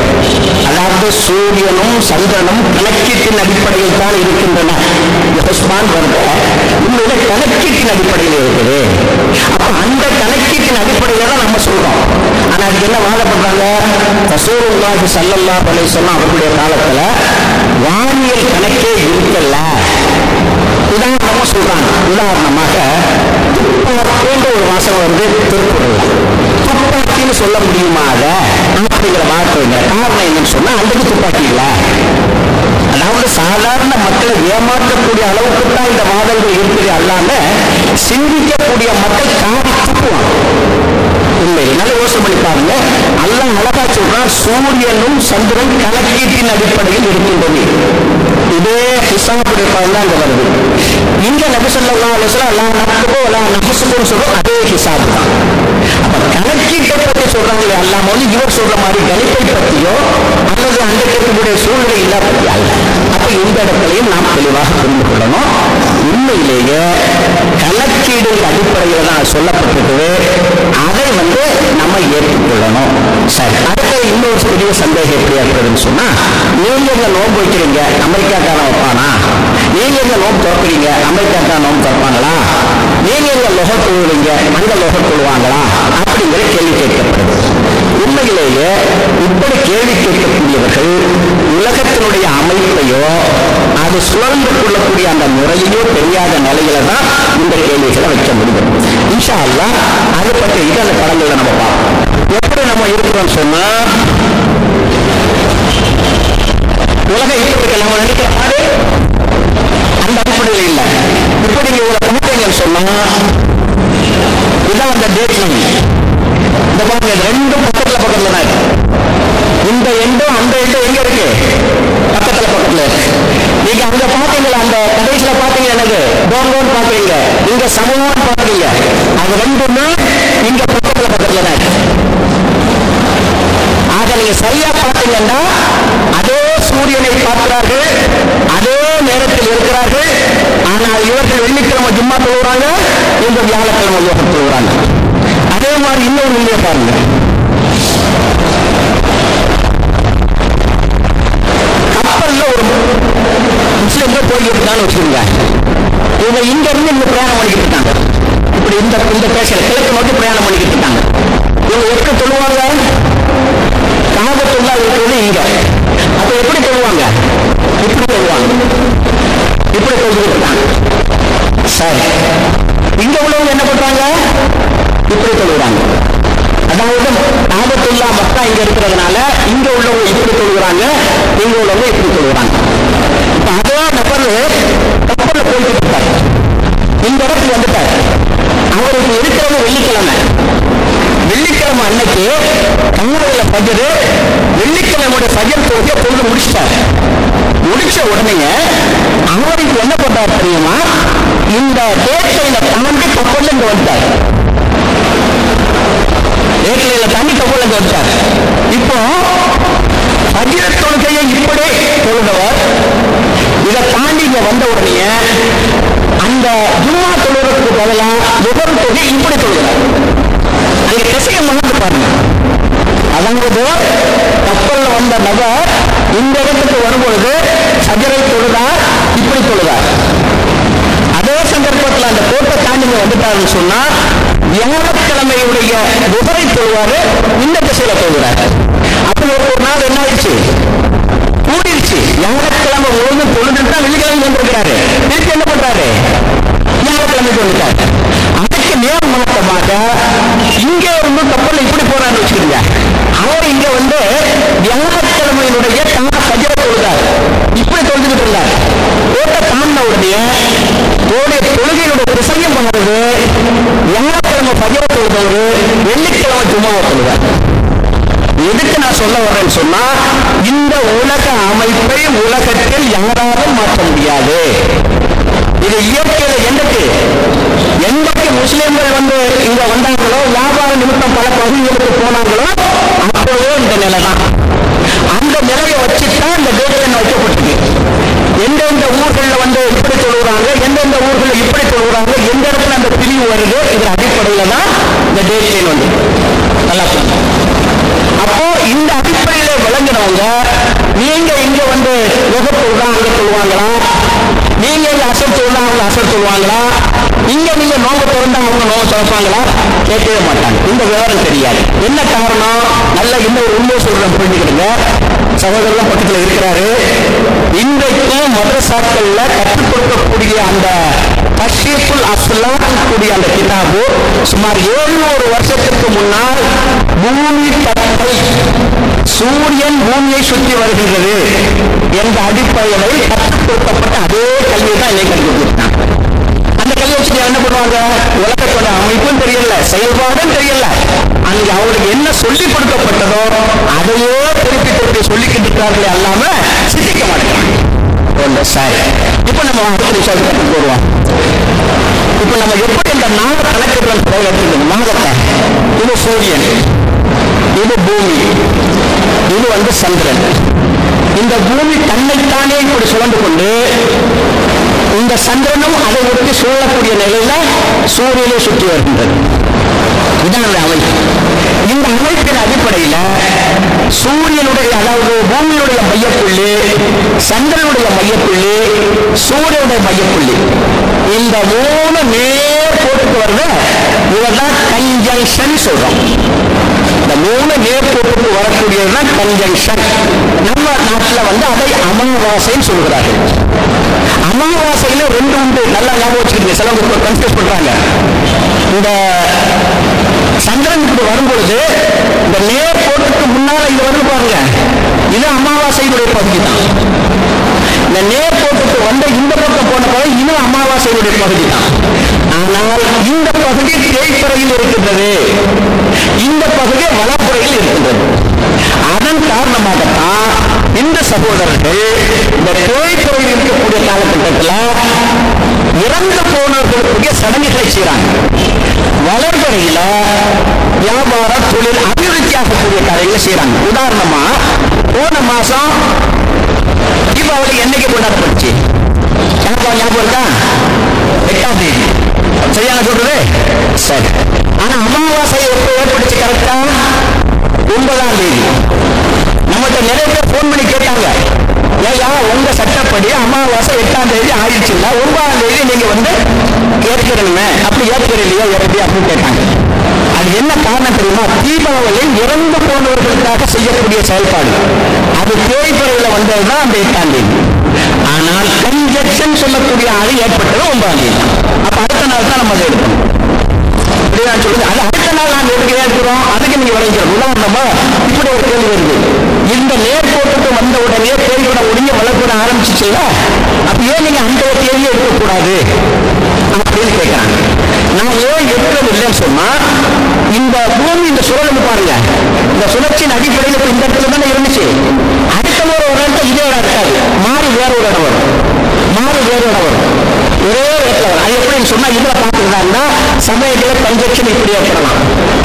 அதாவது சூரியனும் சந்திரனும் கணக்கீட்டின் அடிப்படையில் தான் இருக்கின்றன. உண்மையில கணக்கீட்டின் அடிப்படையில் இருக்குது. அப்ப அந்த கணக்கீட்டின் அடிப்படையில தான் நம்ம சொல்றோம். ஆனா அதுக்கு என்ன வாதப்படுறாங்க? ரசூலுல்லாஹி ஸல்லல்லாஹு அலைஹி வஸல்லம் அவர்களுடைய காலத்துல வானியல் கணக்கே இருக்கல. உதாரணமா சொல்றாங்க. உதாரணமாக துப்பாக்கின்ற ஒரு வாசகம் திருக்குறள். துப்பாக்கின்னு சொல்ல முடியுமா? அப்படிங்கிற வார்த்தை காரணம் என்னன்னு சொன்னா அன்றைக்கு துப்பாக்கி இல்லை. அதாவது சாதாரண மக்களை ஏமாற்றக்கூடிய அளவுக்கு தான் இந்த வாதங்கள் இருக்குது. அல்லாம சிந்திக்கக்கூடிய மக்கள் காரி துப்புவாங்க. உண்மையை நல்ல யோசனை பண்ணி பாருங்க. அல்லாஹ் அழகா சொல்றான், சூரியனும் சந்திரன் கணக்கீட்டின் அடிப்படையில் இருக்கின்றது. இதே ஹிசாபுடைய தான் அங்க வருது. இங்க நபி ஸல்லல்லாஹு அலைஹி வஸல்லம் அல்லாஹ் நஹ்பு வலா நஹ்சுபுன்னு சொல்றோம், அதே ஹிசாபு தான். அப்ப கணக்கீட்டை பற்றி சொல்றாங்களே அல்லாம இவர் சொல்ற மாதிரி கணிப்பை பற்றியோ அல்லது அந்த கேட்கக்கூடிய சூழ்நிலை இல்லா பற்றி அல்ல. இந்த இடத்திலையும் நாம் தெளிவாக புரிந்து கொள்ளணும். உண்மையிலேயே கணக்கீடு அடிப்படையில் தான் சொல்லப்பட்டிருக்குது. அதை நம்ம ஏற்றுக்கொள்ளணும். சரி, அடுத்த இன்னொரு பெரிய சந்தேகம் எப்படி ஏற்படுதுன்னு சொன்னா, நீங்க இந்த நோன்பு வைக்கிறீங்க, அமெரிக்காக்காரன் வைப்பானா? நீங்க இந்த நோன்பு திறக்கிறீங்க, அமெரிக்காக்காரன் நோன்பு திறப்பாங்களா? நீங்க இந்த லொக தொழுவீங்க, அங்க லொக தொழுவாங்களா? அப்படிங்கிற கேள்வி கேட்கப்படுது. உண்மையிலேயே இப்படி கேள்வி கேட்கக்கூடியவர்கள் உலகத்தினுடைய அமைப்பையோ அது சுழந்து கொள்ளக்கூடிய அந்த முறையோ தெரியாத நிலையில தான் இந்த கேள்விகளை வைக்க முடியும். இன்ஷா அல்லாஹ் அதை பற்றி அந்த படங்களை நம்ம பார்ப்போம். எப்படி நம்ம இருக்கிறோம் சொன்னா, உலக இப்படி நம்ம நினைக்கிற மாதிரி அந்த அடிப்படையில் இல்லை. இப்படி நீங்க ஒரு பார்த்தீங்கன்னு சொன்னா, இதான் அந்த டேட் லைன். இந்த பாருங்க, ரெண்டும் பக்கத்துல தான். இந்த எண்டும் அந்த எண்டும் எங்க இருக்கு? பக்கத்துல. நீங்க அங்க பாத்தீங்களா, அந்த கடைசியில பாத்தீங்க எனக்கு டோன் பாக்குறீங்க, இங்க சமூகம் பாக்குறீங்க, அது ரெண்டுமே இங்க பக்கத்துல தான். ஆக நீங்க சரியா பார்த்தீங்கன்னா அதே சூரியனை பார்க்கிறார்கள், அதே நேரத்தில் இருக்கிறார்கள். ஆனால் இவர்கள் வெள்ளிக்கிழமை ஜும்மா தொழுகிறாங்க, இந்த வியாழக்கிழமை யோகம் தொழுகிறாங்க. அதே மாதிரி இன்னொரு நீங்க பாருங்க, கப்பல்ல ஒரு முஸ்லிம்கள் போய்கிட்டு இருக்கான்னு வச்சுக்கோங்க. இவங்க இங்க இருந்து இங்க பிரயாணம் பண்ணிக்கிட்டு இருக்காங்க. இப்படி இந்த பேசல கிழக்கு நோக்கி பிரயாணம் பண்ணிக்கிட்டு இருக்காங்க. இவங்க எப்படி சொல்லுவாங்க? காபத்துல்லா இருக்கிறது இங்க. அப்ப எப்படி சொல்லுவாங்க? இப்படி சொல்லுவாங்க, இப்படி சொல்லிட்டு இருக்காங்க. சரி, இங்க உள்ளவங்க என்ன பண்றாங்க? இப்படி சொல்லுறாங்க. அதாவது காபத்துல்லா மக்கா இங்க இருக்கிறதுனால இங்க உள்ளவங்க இப்படி சொல்லுறாங்க, இங்க உள்ளவங்க இப்படி சொல்லுறாங்க. இப்ப அதே நபர் கப்பல்ல போயிட்டு இருக்காரு, இந்த இடத்துக்கு வந்துட்டாரு. அவருக்கு இருக்கிறது வெள்ளிக்கிழமை. வெள்ளிக்கிழமை அன்னைக்கு கண்ணூரில் பஜரு, வெள்ளிக்கிழமையோட பஜர் தொகுதியை பொழுது முடிச்சிட்டாரு. முடிச்ச உடனே அவருக்கு என்ன பண்றாரு தெரியுமா? இந்த டேட்லைல தாண்டி கப்பல்ல இங்க வந்துட்டார். டேட்லைல தாண்டி கப்பல்ல இங்க வந்துட்டார். இப்போ பஜர் தொழுகையை இப்படி தொழுதவர் இதை தாண்டி இங்க வந்த உடனே அந்த ஜும்மா தொழுறதுக்கு பதிலாக லுஹர் தொகை இப்படி தொழுகிறார். அங்க திசையை மறந்து பாருங்க. அதாவது கப்பல்ல வந்த நபர் இந்த இடத்துக்கு வரும்பொழுது சஜரை தொழுதார், இப்படி தொழுதார். அதே சந்தர்ப்பத்தில் அந்த கோட்டை தாண்டி வந்துட்டாருன்னு சொன்னா வியாழக்கிழமையுடைய லுஹரை தொழுவாரு, இந்த திசையில தொழுகிறார். அப்படி ஒரு நாள் என்ன ஆயிடுச்சு? கூடிருச்சு. வியாழக்கிழமை ஒழுங்கு தொழுதுட்டு தான் வெள்ளிக்கிழமை வந்திருக்கிறாரு. திருப்பி என்ன பண்றாரு? வியாழக்கிழமை தொழுகிறார். அதுக்கு நேர் மாற்றமாக இங்க இருந்து கப்பல் இப்படி போறான்னு வச்சுக்கோங்க. அவர் இங்க வியாழக்கிழமையினுடைய சஜரை தொழுதார், இப்படி தொழுதுகிட்டு இருந்தார். கோட்டை தாண்டின உடனே தொழுகையினுடைய திசையும் மாறுது. வியாழக்கிழமை சஜரை தொழுதவரு வெள்ளிக்கிழமை ஜும்மாவை தொழுதார். எதுக்கு நான் சொல்ல வர்றேன்னு சொன்னா, இந்த உலக அமைப்பை உலகத்தில் யாராலும் மாற்ற முடியாது. இது இயற்கையில எந்தக்கு முஸ்லிம்கள் இங்க வந்தாங்களோ, வியாபார நிமித்தம் பல பகுதிகளுக்கு போனாங்களோ, அப்போவே இந்த நிலை தான். அந்த நிலையை வச்சுதான் இந்த டேட்லைன் வைக்கப்பட்டிருக்கு. எந்தெந்த ஊர்களில் இப்படி சொல்லுறாங்க, எந்தெந்த ஊர்களில் இப்படி சொல்லுறாங்க, எந்த இடத்துல அந்த பிரிவு வருது, இதன் அடிப்படையில தான் இந்த டேட்லைன் நல்லா சொல்லுங்க. அப்போ இந்த அடிப்படையில விளங்கினவங்க, நீங்க இங்க லுஹர் அங்க சொல்லுவாங்களா, நீங்க இங்க அசர் சொல்லுவா அவங்க அசர் சொல்லுவாங்களா, இங்க நீங்க நோம்பு திறந்தா அவங்க நோம்பு திறப்பாங்களா? கேட்கவே மாட்டாங்க. இந்த விவரம் தெரியாது. என்ன காரணம்? நல்ல இன்னொரு உண்மை சொல்றேன், புரிஞ்சுக்கிடுங்க. சகோதரர்கள் பக்கத்தில் இருக்கிறாரு. இன்றைக்கும் மதரசாக்கள்ல கற்றுக் கொடுக்கக்கூடிய அந்த தஷ்ரீஃபுல் அஸ்லாம் கூடிய அந்த கிதாபு சுமார் 700 வருஷத்துக்கு முன்னால் பூமி தட்டை சூரியன் பூமியை சுற்றி வருகின்றது என்ற அடிப்படையில் கற்றுக் கொடுக்கப்பட்ட அதே கல்வியை தான் இன்னைக்கு கற்றுக் கொடுத்தாங்க. அந்த கல்வி வச்சு என்ன பண்ணுவாங்க? உலகத்தோட அமைப்பும் தெரியல, செயல்பாடும் தெரியல. அங்க அவங்களுக்கு என்ன சொல்லிக் கொடுக்கப்பட்டதோ அதையே திருப்பி சொல்லிக்கிட்டு இருக்கார்களே அல்லாம சிந்திக்க மாட்டேங்கிறாங்க. சரி, இப்ப நம்ம அடுத்த போடுவோம். இப்ப நம்ம எப்படி இந்த நாக கணக்குகள் நாகத்தை, இது சூரியன், இது பூமி, இது சந்திரன், இந்த பூமி தன்னைத்தானே இப்படி சுழண்டு கொண்டு இந்த சந்திரனும் அதை ஒட்டி சூழக்கூடிய நிலையில சூரியனை சுற்றி வருகின்றது. இதான் அமைப்பு. இந்த அமைப்பின் அடிப்படையில் சூரியனுடைய, அதாவது பூமியுடைய மையப்புள்ளி, சந்திரனுடைய மையப்புள்ளி, சூரியனுடைய மையப்புள்ளி, இந்த 3 நேர் போட்டுக்கு வருது. இதுதான் கன்ஜங்ஷன் சொல்றோம். இந்த 3 நேர் போட்டுக்கு வரக்கூடியதுதான் கன்ஜங்ஷன். நம்ம நாட்டில் அதை அமாவாசைன்னு சொல்கிறார்கள். அமாவாசையில 2 உண்டு. நல்லா ஞாபகம் வச்சுக்கிட்டு சிலவங்க கன்ஃபியூஸ் பண்றாங்க. இந்த சந்திரன் இப்படி வரும்பொழுது இந்த நேர் போட்டுக்கு முன்னால இது வந்து பாருங்க, இது அமாவாசையினுடைய பகுதி தான். இந்த நேர் போட்டுக்கு வந்த இந்த பக்கம் போன பகுதி இது அமாவாசையினுடைய பகுதி தான். ஆனால் இந்த பகுதி தேய்ப்புறையில் இருக்கின்றது, இந்த பகுதி வளப்புறையில் இருக்கின்றது. அதன் காரணமாகத்தான் இந்த சகோதரர்கள் இந்த தேய்ப்புறையில் இருக்கக்கூடிய காலகட்டத்தில் இறந்து போனவர்களுக்குரிய சடங்குகளை செய்யறாங்க. வளர்பறையில வியாபார தொழில் அபிவிருத்தியாகக்கூடிய காரியங்களை செய்யறாங்க. உதாரணமா போன மாசம் தீபாவளி என்னைக்கு கொண்டாடப்பட்டுச்சு? ஞாபகம் இருக்கா? 8ஆம் தேதி. சரியான சொல்றது? சரி. ஆனா அமாவாசை எப்ப ஏற்படுச்சு? கரெக்டா 9ஆம் தேதி. நம்மகிட்ட நிறைய பேர் போன் பண்ணி கேட்டாங்க, ஏயா உங்க சட்டப்படி அமாவாசை 8ஆம் தேதி ஆயிடுச்சு, 9ஆம் தேதி நீங்க ஏற்கிறீங்க, அப்படி ஏற்கிறீங்களா எப்படி அப்படின்னு கேட்டாங்க. அது என்ன காரணம் தெரியுமா? தீபாவளி இறந்து போனவர்களுக்காக செய்யக்கூடிய செயல்பாடு. அது தேய்பறையில் வந்ததுதான் அந்த 8ஆம் தேதி. ஆனால் கன்ஜெக்ஷன் சொல்லக்கூடிய ஆள் ஏற்பட்டது 9ஆம் தேதி. அப்ப அடுத்த நாள் தான் நம்ம அதை எடுக்கணும். சொல்லுங்க, அது அடுத்த நாள் நாங்கள் எடுக்க ஏற்கிறோம், அதுக்கு நீங்க விளைஞ்சிடும். உதாரணமா இப்படி ஒரு கேள்வி வருது, இந்த நேர் போட்டுட்டு வந்த உடனே தேய்விட ஒடுங்க வளர்ப்பட ஆரம்பிச்சுச்சுல்ல, அப்ப ஏன் நீங்க அந்த தேதியை எடுக்கக்கூடாது அப்படின்னு கேட்கிறாங்க. நான் ஏன் எடுக்கிறது இல்லைன்னு சொன்னா, இந்த பூமி இந்த சுழல் பாருங்க, இந்த சுழற்சியின் அடிப்படையில் இந்த இடத்துல தானே இருந்துச்சு. அடுத்த ஒரு இடத்துல இதே இடம் இருக்காது, மாறி வேற ஒரு இடம் வரும், மாறி வேறு இடம் வரும், ஒரே இடத்துல வரும். அது எப்படின்னு சொன்னா, இதுல பாத்துக்கிட்டாங்கன்னா சமயங்கள கன்ஜெக்ஷன் இப்படி ஏற்படலாம்,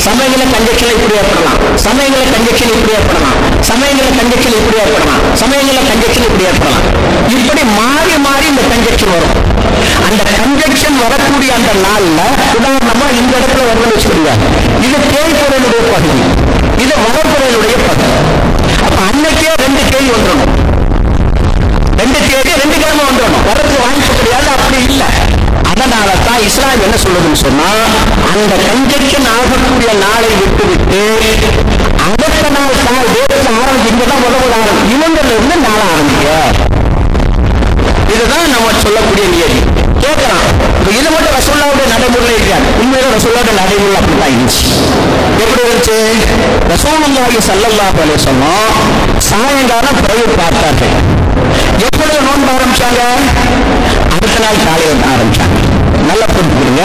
சமயங்கள கன்ஜெக்ஷன் இப்படி ஏற்படலாம், சமயங்கள கன்ஜெக்ஷன் இப்படி ஏற்படலாம், சமயங்கள கன்ஜெக்ஷன் இப்படி ஏற்படலாம், சமயங்கள கன்ஜெக்ஷன் இப்படி ஏற்படலாம். இப்படி மாறி மாறி இந்த கன்ஜெக்ஷன் வரும். அந்த கன்ஜெக்ஷன் வரக்கூடிய அந்த நாள்ல உதாரணமா இந்த இடத்துல வரும்னு வச்சுக்கோங்க, இது தேய்பொருளுடைய பகுதி, இது வளர்பொருளுடைய பகுதி. அப்ப அன்னைக்கே 2 தேதி வந்துடணும், 2 தேதி 2 கிழமை வந்துடணும். வரது வாய்ப்பு கிடையாது, அப்படி இல்லை. அதனால தான் இஸ்லாம் என்ன சொல்லுதுன்னு சொன்னா, அந்த கன்ஜெக்ஷன் ஆகக்கூடிய நாளை விட்டு விட்டு அடுத்த நாள் டேட்ல ஆரம்பிச்சு, இங்கதான் முதல் ஆரம்பிச்சு, இவங்கள்ல இருந்து நாள ஆரம்பிக்க. இதுதான் நம்ம சொல்லக்கூடிய நியதி. கேட்கலாம், இது மட்டும் ரசூலுல்லாஹ்வுடைய நடைமுறையில இருக்காது. உண்மையில ரசூலுல்லாஹ்வுடைய நடைமுறை அப்படிதான் இருந்துச்சு. எப்படி இருந்துச்சு? ரசூலுல்லாஹி ஸல்லல்லாஹு அலைஹி வஸல்லம் சாயங்காலம் பிறகு பார்த்தார்கள். எப்பொழுது நோன்பு ஆரம்பிச்சாங்க? அடுத்த நாள் காலையில் ஆரம்பிச்சாங்க. நல்லா புரிஞ்சுக்கிறீங்க.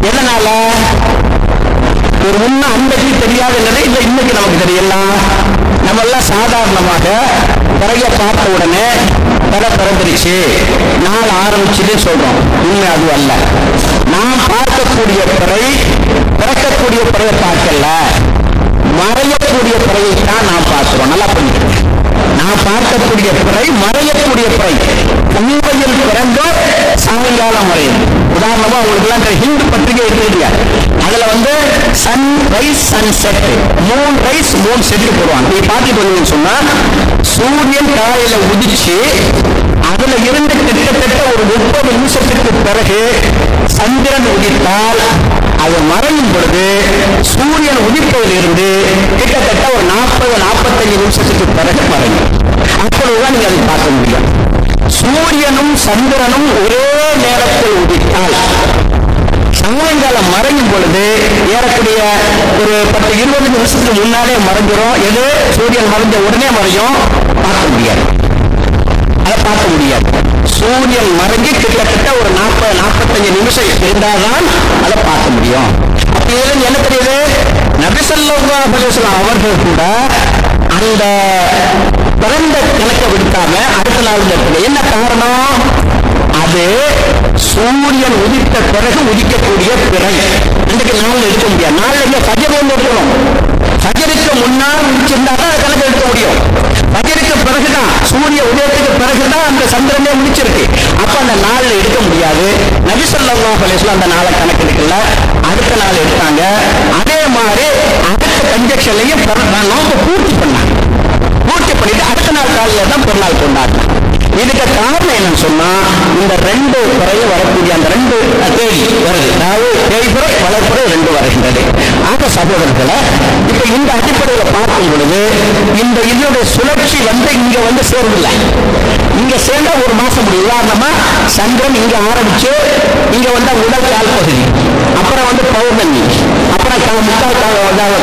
எதனால? ஒரு உண்மை அன்றைக்கு தெரியாத நிலை இல்லை, இன்னைக்கு நமக்கு தெரியலாம். நம்ம எல்லாம் சாதாரணமாக பிறகு பார்த்த உடனே பிறந்துருச்சு, நாள் ஆரம்பிச்சுட்டு சொல்றோம். உண்மை அது அல்ல. நாம் பார்க்கக்கூடிய பிறை பிறக்கக்கூடிய பிறையை பார்க்கல, மறையக்கூடிய பிறையை தான் நாம் பார்க்கிறோம். நல்லா புரிஞ்சுக்கிறேன். நான் பார்க்கக்கூடிய பிறை மறையக்கூடிய பிறை. உண்மையில் பிறந்தோ சாயங்காலம் மறையும். உதாரணமா உங்களுக்கு எல்லாம் ஹிந்து பத்திரிகை எடுத்துக்கிட்டீங்க, அதுல sunrise sunset, moonrise moonset போடுவாங்க. நீங்க பார்த்துட்டு சொன்னா சூரியன் காலையில உதிச்சு அதுல இருந்து கிட்டத்தட்ட ஒரு 30 நிமிஷத்துக்கு பிறகு சந்திரன் உதித்தால் அது மறையும் பொழுது சூரியன் உதிப்பதில் இருந்து கிட்டத்தட்ட ஒரு 40-45 நிமிஷத்துக்கு பிறகு மறையும். அப்பொழுதுதான் நீங்க அதை பார்க்க முடியும். சூரியனும் சந்திரனும் ஒரே நேரத்தில் உதித்தால் சாயங்காலம் மறையும் பொழுது ஏறக்கூடிய ஒரு 10-20 நிமிஷத்துக்கு முன்னாலே மறைஞ்சிடும். எது? சூரியன் மறைஞ்ச உடனே மறையும், பார்க்க முடியாது, அதை பார்க்க முடியாது. சூரியன் மறைஞ்சு கிட்டத்தட்ட ஒரு 40-45 நிமிஷம் இருந்தால்தான் அதை பார்க்க முடியும். அப்ப இதுல என்ன தெரியுது? நபி ஸல்லல்லாஹு அலைஹி வஸல்லம் அவர்கள் கூட அந்த பிறந்த கணக்கை விடுத்தாம அடுத்த நாள் என்ன காரணம்? அது சூரியன் உதித்த பிறகு உதிக்கக்கூடிய பிறை. இன்றைக்கு நாள் எடுக்க முடியாது. நாளைக்கு ஃபஜ்ர் இருக்கணும், ஃபஜ்ருக்கு முன்னால் உதிச்சிருந்தாதான் கணக்கு எடுக்க முடியும். ஃபஜ்ருக்கு பிறகு பிறகுதான், சூரிய உதயத்துக்கு பிறகுதான் அந்த சந்திரனே முடிச்சிருக்கு. அப்ப அந்த நாள்ல எடுக்க முடியாது. நபி ஸல்லல்லாஹு அலைஹி வஸல்லம் அந்த நாளை கணக்கெடுக்கல, அடுத்த நாள் எடுத்தாங்க. அதே மாதிரி அடுத்த கன்ஜெக்ஷன்லையும் நோம்பு பூர்த்தி பண்ணாங்க. பூர்த்தி பண்ணிட்டு அடுத்த நாள் காலையில தான் பெருநாள் கொண்டாடினாங்க. இதுக்கு காரணம் என்னன்னு சொன்னா, இந்த 2 பிறையும் வரக்கூடிய அந்த 2 தேதி வருது, அதாவது தேய்பிறை வளர்ப்புறை 2 வருகின்றது. ஆக சகோதரர்களை, இப்ப இந்த அடிப்படையில் பார்க்கும் பொழுது இந்த இதனுடைய சுழற்சி இங்க சேரவில்லை. இங்க சேர்ந்த ஒரு மாசம் முடியும். உதாரணமா சந்திரன் இங்க ஆரம்பிச்சு இங்க முதல் கால் பகுதி, அப்புறம் பௌர்ணமி, அப்புறம் முக்கால்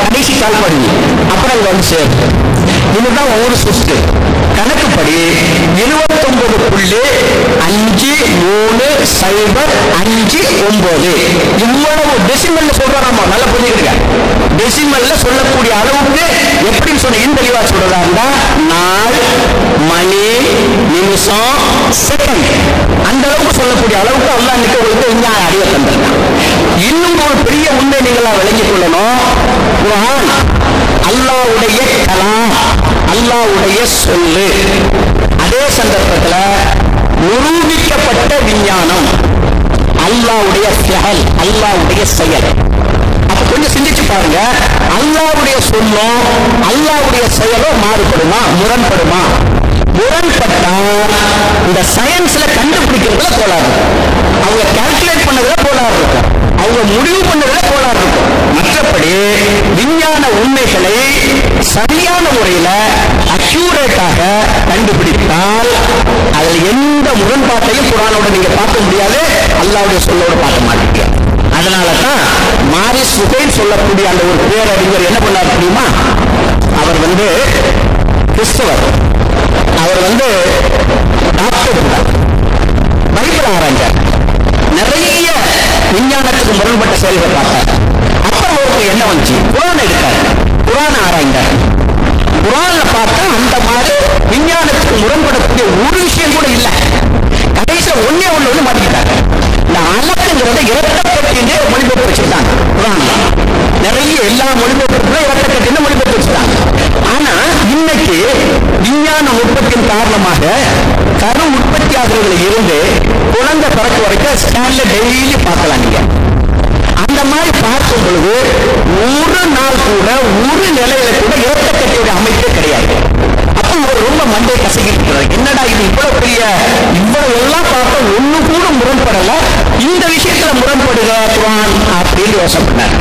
கடைசி கால் பகுதி, அப்புறம் இங்க சேரும். இதுதான் ஒவ்வொரு சுற்று. கணக்குப்படி 29.503.509 இவ்வளவு டெசிமல்ல சொல்றாங்க. நல்லா புரிஞ்சுக்கிங்க. டெசிமல்ல சொல்லக்கூடிய அளவுக்கு எப்படின்னு சொன்ன தெளிவா சொல்றதா இருந்தா, நாள், மணி, நிமிஷம், செகண்ட், அந்த அளவுக்கு சொல்லக்கூடிய அளவுக்கு அல்லாஹ் இன்னைக்கு உங்களுக்கு விஞ்ஞான அறிவை தந்திருக்கான். இன்னும் ஒரு பெரிய உண்மை நீங்களா விளங்கிக் கொள்ளணும். குர்ஆன் அல்லாஹ்வுடைய கலாம், அல்லாஹ்வுடைய சொல்லு. அதே சந்தர்ப்பத்தில் நிரூபிக்கப்பட்ட விஞ்ஞானம், அல்லாஹ்வுடைய ஃபிஅல், அல்லாஹ்வுடைய செயல். அப்ப கொஞ்சம் சிந்திச்சு பாருங்க. அல்லாஹ்வுடைய சொல்லும் அல்லாஹ்வுடைய செயலும் மாறுபடுமா, முரண்படுமா? முரண்பட்டா இந்த சயின்ஸ்ல கண்டுபிடிக்கிறதுல கோளாறு, அவங்க கால்குலேட் பண்ணதுல கோளாறு இருக்கும், அவங்க முடிவு பண்ணதுல கோளாறு இருக்கும். மற்றபடி விஞ்ஞான உண்மைகளை சரியான முறையில அக்யூரேட்டாக கண்டுபிடித்தால் அதில் எந்த முரண்பாட்டையும் குர்ஆனோட நீங்க பார்க்க முடியாது, அல்லாஹ்வுடைய சொல்லோட பார்க்க மாட்டீங்க. அதனாலதான் மாரிஸ் சுகைல் சொல்லக்கூடிய அந்த ஒரு பேரறிஞர் என்ன பண்ணார் தெரியுமா? அவர் கிறிஸ்தவர். அவர் டாக்டர், பைபிள் ஆராய்ச்சார், நிறைய விஞ்ஞானத்துக்கு முரண்பட்ட செயல்களை பார்த்தார். அப்புறம் அவருக்கு என்ன வந்துச்சு? குர்ஆன் எடுத்தார், குர்ஆன் ஆராய்ந்தார். குர்ஆன்ல பார்த்தா அந்த மாதிரி விஞ்ஞானத்துக்கு முரண்படக்கூடிய ஒரு விஷயம் கூட இல்லை. கடைசியில் ஒண்ணு மாட்டிக்கிட்டாங்க. இந்த அலக்குங்கிறத இரட்டக்கட்டின்னு மொழிபெயர்ப்பு வச்சிருக்காங்க. குர்ஆன்ல நிறைய எல்லா மொழிபெயர்ப்புகளும் இரட்டக்கட்டின்னு மொழிபெயர்ப்பு வச்சிருக்காங்க. ஆனா இன்னைக்கு விஞ்ஞான உற்பத்தியின் காரணமாக கரு உற்பத்தி ஆகிறதுல இருந்து குழந்தை பிறக்க வரைக்கும் ஸ்கேன்ல டெய்லி பார்க்கலாம். நீங்க அந்த மாதிரி பார்க்கும் பொழுது ஒரு நாள் கூட ஒரு நிலையில கூட இரட்டக்கட்டியுடைய அமைப்பே கிடையாது. அப்ப அவர் ரொம்ப மண்டை கசக்கிட்டு, என்னடா இது இவ்வளவு எல்லாம் பார்த்தா ஒண்ணு கூட முரண்படல, இந்த விஷயத்துல முரண்படுக குர்ஆன் அப்படின்னு யோசனை பண்ணார்.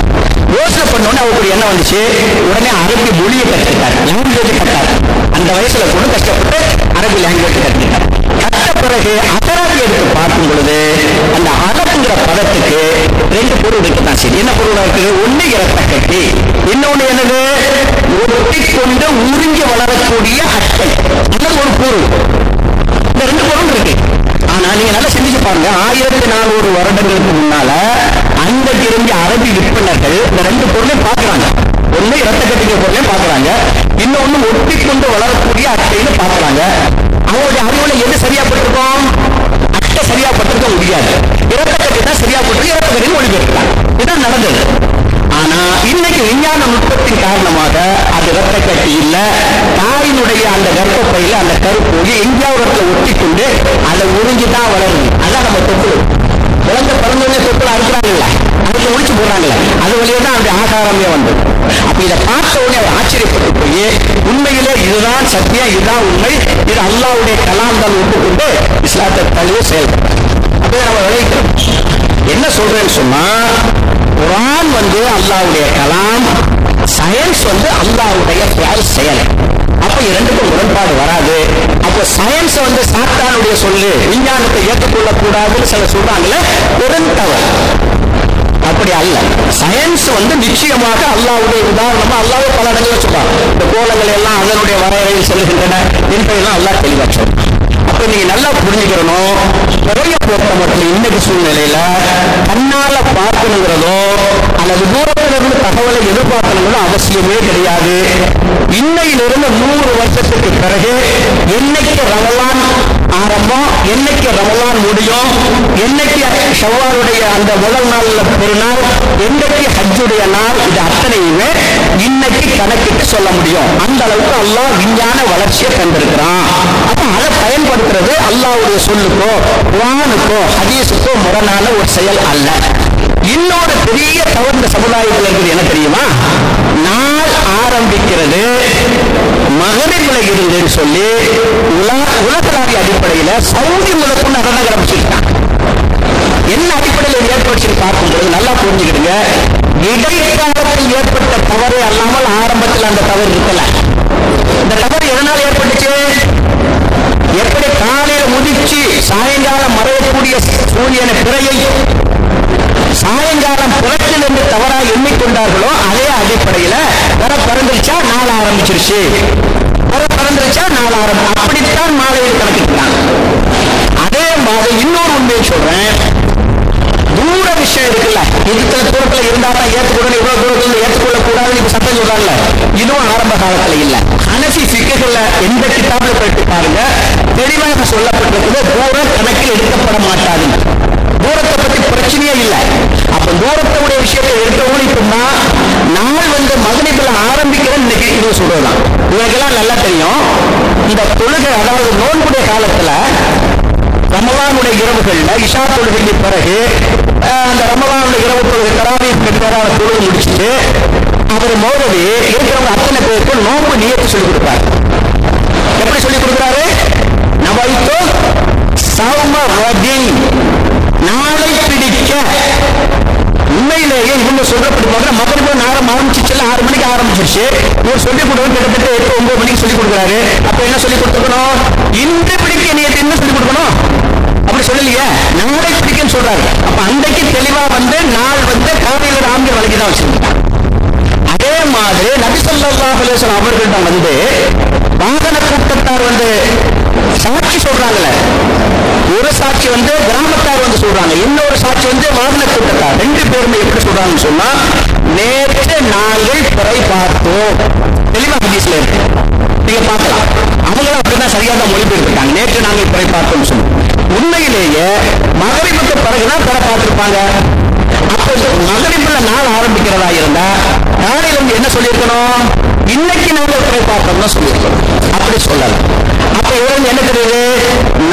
யோசனை பண்ணோன்னு அவருக்கு என்ன வந்துச்சு? உடனே அரபி மொழியை கற்றுக்கிட்டார், லாங்குவேஜ் கட்டார். அந்த வயசுல கூட கஷ்டப்பட்டு அரபி லாங்குவேஜ் கற்றுக்கிட்டார். கட்ட பிறகு அகராதி எடுத்து பார்க்கும் பொழுது அந்த அரபுங்கிற பதத்துக்கு 2 பொருள் இருக்குதான். சரி, என்ன பொருள் இருக்குது? ஒண்ணு இரட்டக்கட்டி, இன்னொன்னு என்னது? ஒட்டிக்கொண்டு உறிஞ்சி வளரக்கூடிய அட்டை, அந்த ஒரு பொருள். இந்த 2 பொருள் இருக்கு. ஆனா நீங்க நல்லா சிந்திச்சு பாருங்க, 1400 வருடங்களுக்கு முன்னால அன்றைக்கு இருந்த அரபி விற்பனர்கள் இந்த 2 பொருளையும் பார்க்கிறாங்க. ஒண்ணு இரட்டக்கட்டிங்க பொருளையும் பார்க்கிறாங்க, இன்னொன்னு ஒட்டிக்கொண்டு வளரக்கூடிய அட்டைன்னு பார்க்கிறாங்க. அவங்களுடைய அறிவுல எது சரியாப்பட்டிருக்கும்? அட்டை சரியாப்பட்டிருக்க முடியாது, இரட்டக்கட்டி தான் சரியாப்பட்டு இரட்டக்கட்டி மொழிபெயர்த்தாங்க. இதுதான் நடந்தது. ஆனா இன்னைக்கு விஞ்ஞான நுட்பத்தின் காரணமாக அது இரட்டக்கட்டி இல்ல, தாயினுடைய அந்த கர்ப்பப்பையில அந்த கருப்போய் எங்கேயாவது ஒட்டிக்கொண்டு அதை உறிஞ்சிதான் வளருது. அதான் நம்ம தொப்புள். குழந்தை பிறந்தவங்க தொப்புள் அறுக்கிறாங்கல்ல, அதுக்கு ஒழிச்சு போடுறாங்கல்ல, அது வழியே தான் அந்த ஆகாரமே வந்தது. அப்ப இதை பார்த்த உடனே அவர் ஆச்சரியப்பட்டு போய், உண்மையிலே இதுதான் சத்தியம், இதுதான் உண்மை, இது அல்லாஹ்வுடைய கலாம் தான் ஒப்புக்கொண்டு இஸ்லாத்தை தழுவி செயல்படும். அப்போ நம்ம விளைவிக்கிறோம். என்ன சொல்றேன்னு சொன்னா, குர்ஆன் அல்லாஹ்வுடைய கலாம், சயின்ஸ் அல்லாஹ்வுடைய செயல். அப்ப இரண்டுக்கும் முரண்பாடு வராது. அப்ப சயின்ஸ் சாத்தானுடைய சொல்லு, விஞ்ஞானத்தை ஏற்றுக்கொள்ள கூடாதுன்னு சில சொல்றாங்கல்ல, பெருந்தவறு. அப்படி அல்ல. சயின்ஸ் நிச்சயமாக அல்லாஹ்வுடைய உதாரணமா அல்லாஹ்வே பல இடங்களில் சொல்றாங்க. இந்த கோலங்கள் எல்லாம் அதனுடைய வரையறையில் செல்கின்றன என்பதெல்லாம் அல்லாஹ் தெளிவா சொல்றாங்க. அப்ப நீங்க நல்லா புரிஞ்சுக்கிறணும், நிறைய பொறுத்த மட்டும் இன்னைக்கு சூழ்நிலையில கண்ணால பார்க்கணுங்கிறதோ அல்லது தூரத்திலிருந்து தகவலை எதிர்பார்க்கணுங்கிறதோ அவசியமே கிடையாது. இன்னையிலிருந்து 100 வருஷத்துக்கு பிறகு என்னைக்கு ரமலான் ஆரம்பம், என்னைக்கு ரமலான் முடியும், என்னைக்கு ஷவ்வாலுடைய அந்த முதல் நாள்ல பெருநாள், என்னைக்கு ஹஜ்ஜுடைய நாள், இது அத்தனையுமே இன்னைக்கு கணக்கிட்டு சொல்ல முடியும். அந்த அளவுக்கு அல்லாஹ் விஞ்ஞான வளர்ச்சியை தந்திருக்கிறான். அப்ப அதை பயன்படுத்துறது அல்லாஹ்வுடைய சொல்லுக்கோ குர்ஆனுக்கோ ஹதீஸுக்கோ முரணான ஒரு செயல் அல்ல. இன்னொரு பெரிய தவறு இந்த சமுதாயத்தில் இருக்குது என்ன தெரியுமா? நாள் ஆரம்பிக்கிறது மகரிபில இருந்துன்னு சொல்லி உலகளாவிய அடிப்படையில் சவுதி முதற்கொண்டு அதை தான் கிளம்பிச்சிருக்காங்க. என்ன அடிப்படையில் ஏற்படுத்தி பார்க்கும்போது நல்லா புரிஞ்சுக்கிடுங்க. இடைக்காலத்தில் ஏற்பட்ட தவறு அல்லாமல் ஆரம்பத்தில் அந்த தவறு இருக்கல. இந்த தவறு எதனால் ஏற்பட்டுச்சு? எப்படி காலையில் உதிச்சு சாயங்காலம் மறையக்கூடிய சூரியனை பிறையை சாயங்காலம் புறத்தில் என்று தவறாக எண்ணிக்கொண்டார்களோ அதே அடிப்படையில் பறந்துருச்சா நாள் ஆரம்பிச்சிருச்சு, பறந்துருச்சா நாள் அப்படித்தான் மாலையில் கணக்கிட்டாங்க. அதே மாதிரி இன்னொரு உண்மையை சொல்றேன். தூர விஷயம் இருக்குல்ல, இதுல தூரத்துல இருந்தா தான் ஏற்றுக்கொள்ளணும், இவ்வளவு தூரத்துல ஏற்றுக்கொள்ள கூடாதுன்னு இப்ப சட்டம் சொல்றாங்கல்ல, இதுவும் ஆரம்ப காலத்துல இல்ல. ஹனஃபி ஃபிக்ஹ்ல எந்த கிதாப்ல போயிட்டு பாருங்க, தெளிவாக சொல்லப்பட்டிருக்கிறது தூரம் கணக்கில் எடுக்கப்பட மாட்டாது. தூரத்தை பத்தி பிரச்சனையே இல்லை. அப்ப தூரத்துடைய விஷயத்தை எடுக்கணும்னா நாள் மகரிபில ஆரம்பிக்கிற இன்னைக்கு இது சொல்றதுதான். இவங்களுக்கெல்லாம் நல்லா தெரியும். இந்த தொழுகை அதாவது நோன்புடைய காலத்துல ரமலானுடைய இரவுகள்ல இஷா தொழுகைக்கு பிறகு அந்த ரமலானுடைய இரவு தொழுகை தராவீஹ் பெருநாள் தொழுகை முடிச்சுட்டு அவர் மௌலவி இருக்கிறவங்க அத்தனை பேருக்கு நோன்பு நியத்து சொல்லிக் கொடுப்பார். எப்படி சொல்லிக் கொடுக்குறாரு? நவைத்தோ சௌம ரதின், நாளை பிடிக்க. உண்மையிலேயே இவங்க சொல்றப்படி மகரிபு நேரம் ஆரம்பிச்சுல 6 மணிக்கு ஆரம்பிச்சிருச்சு. இவர் சொல்லிக் கொடுக்க கிட்டத்தட்ட 8-9 மணிக்கு சொல்லிக் கொடுக்குறாரு. அப்ப என்ன சொல்லிக் கொடுத்துக்கணும்? இன்று பிடிக்க நியத்து என்ன சொல்லிக் கொடுக்கணும்? அப்படி சொல்லலையே, நாளை பிடிக்கன்னு சொல்றாரு. அப்ப அன்றைக்கு தெளிவா நாள் காலையில ராம்கி வழங்கி தான் வச்சிருக்காங்க. அதே மாதிரி நபி ஸல்லல்லாஹு அலைஹி வஸல்லம் அவர்களிடம் வாகன கூட்டத்தார் சாட்சி சொல்றாங்கல்ல, ஒரு சாட்சி கிராமத்தார் சொல்றாங்க, இன்னொரு சாட்சி வாகன கூட்டத்தார். 2 பேருமே எப்படி சொல்றாங்கன்னு சொன்னா, நேற்று நாங்கள் பிறை பார்த்தோம். தெளிவா ஹதீஸ்ல இருக்கு, நீங்க பார்க்கலாம். அவங்களும் அப்படிதான் சரியாக மொழிபெயர்த்திருக்காங்க. நேற்று நாங்கள் பிறை பார்த்தோம் சொல்லி. உண்மையிலேயே மகரிபுக்கு பிறகுதான் பிறை பார்த்திருப்பாங்க. அப்போ மகரிபுல நாள் ஆரம்பிக்கிறதா இருந்தா நாளையில என்ன சொல்லியிருக்கணும்? இன்னைக்கு நாங்கள் பிறை பார்த்தோம்னு சொல்லியிருக்கணும். அப்படி சொல்லலாம். அப்ப இவங்க என்ன தெரியுது?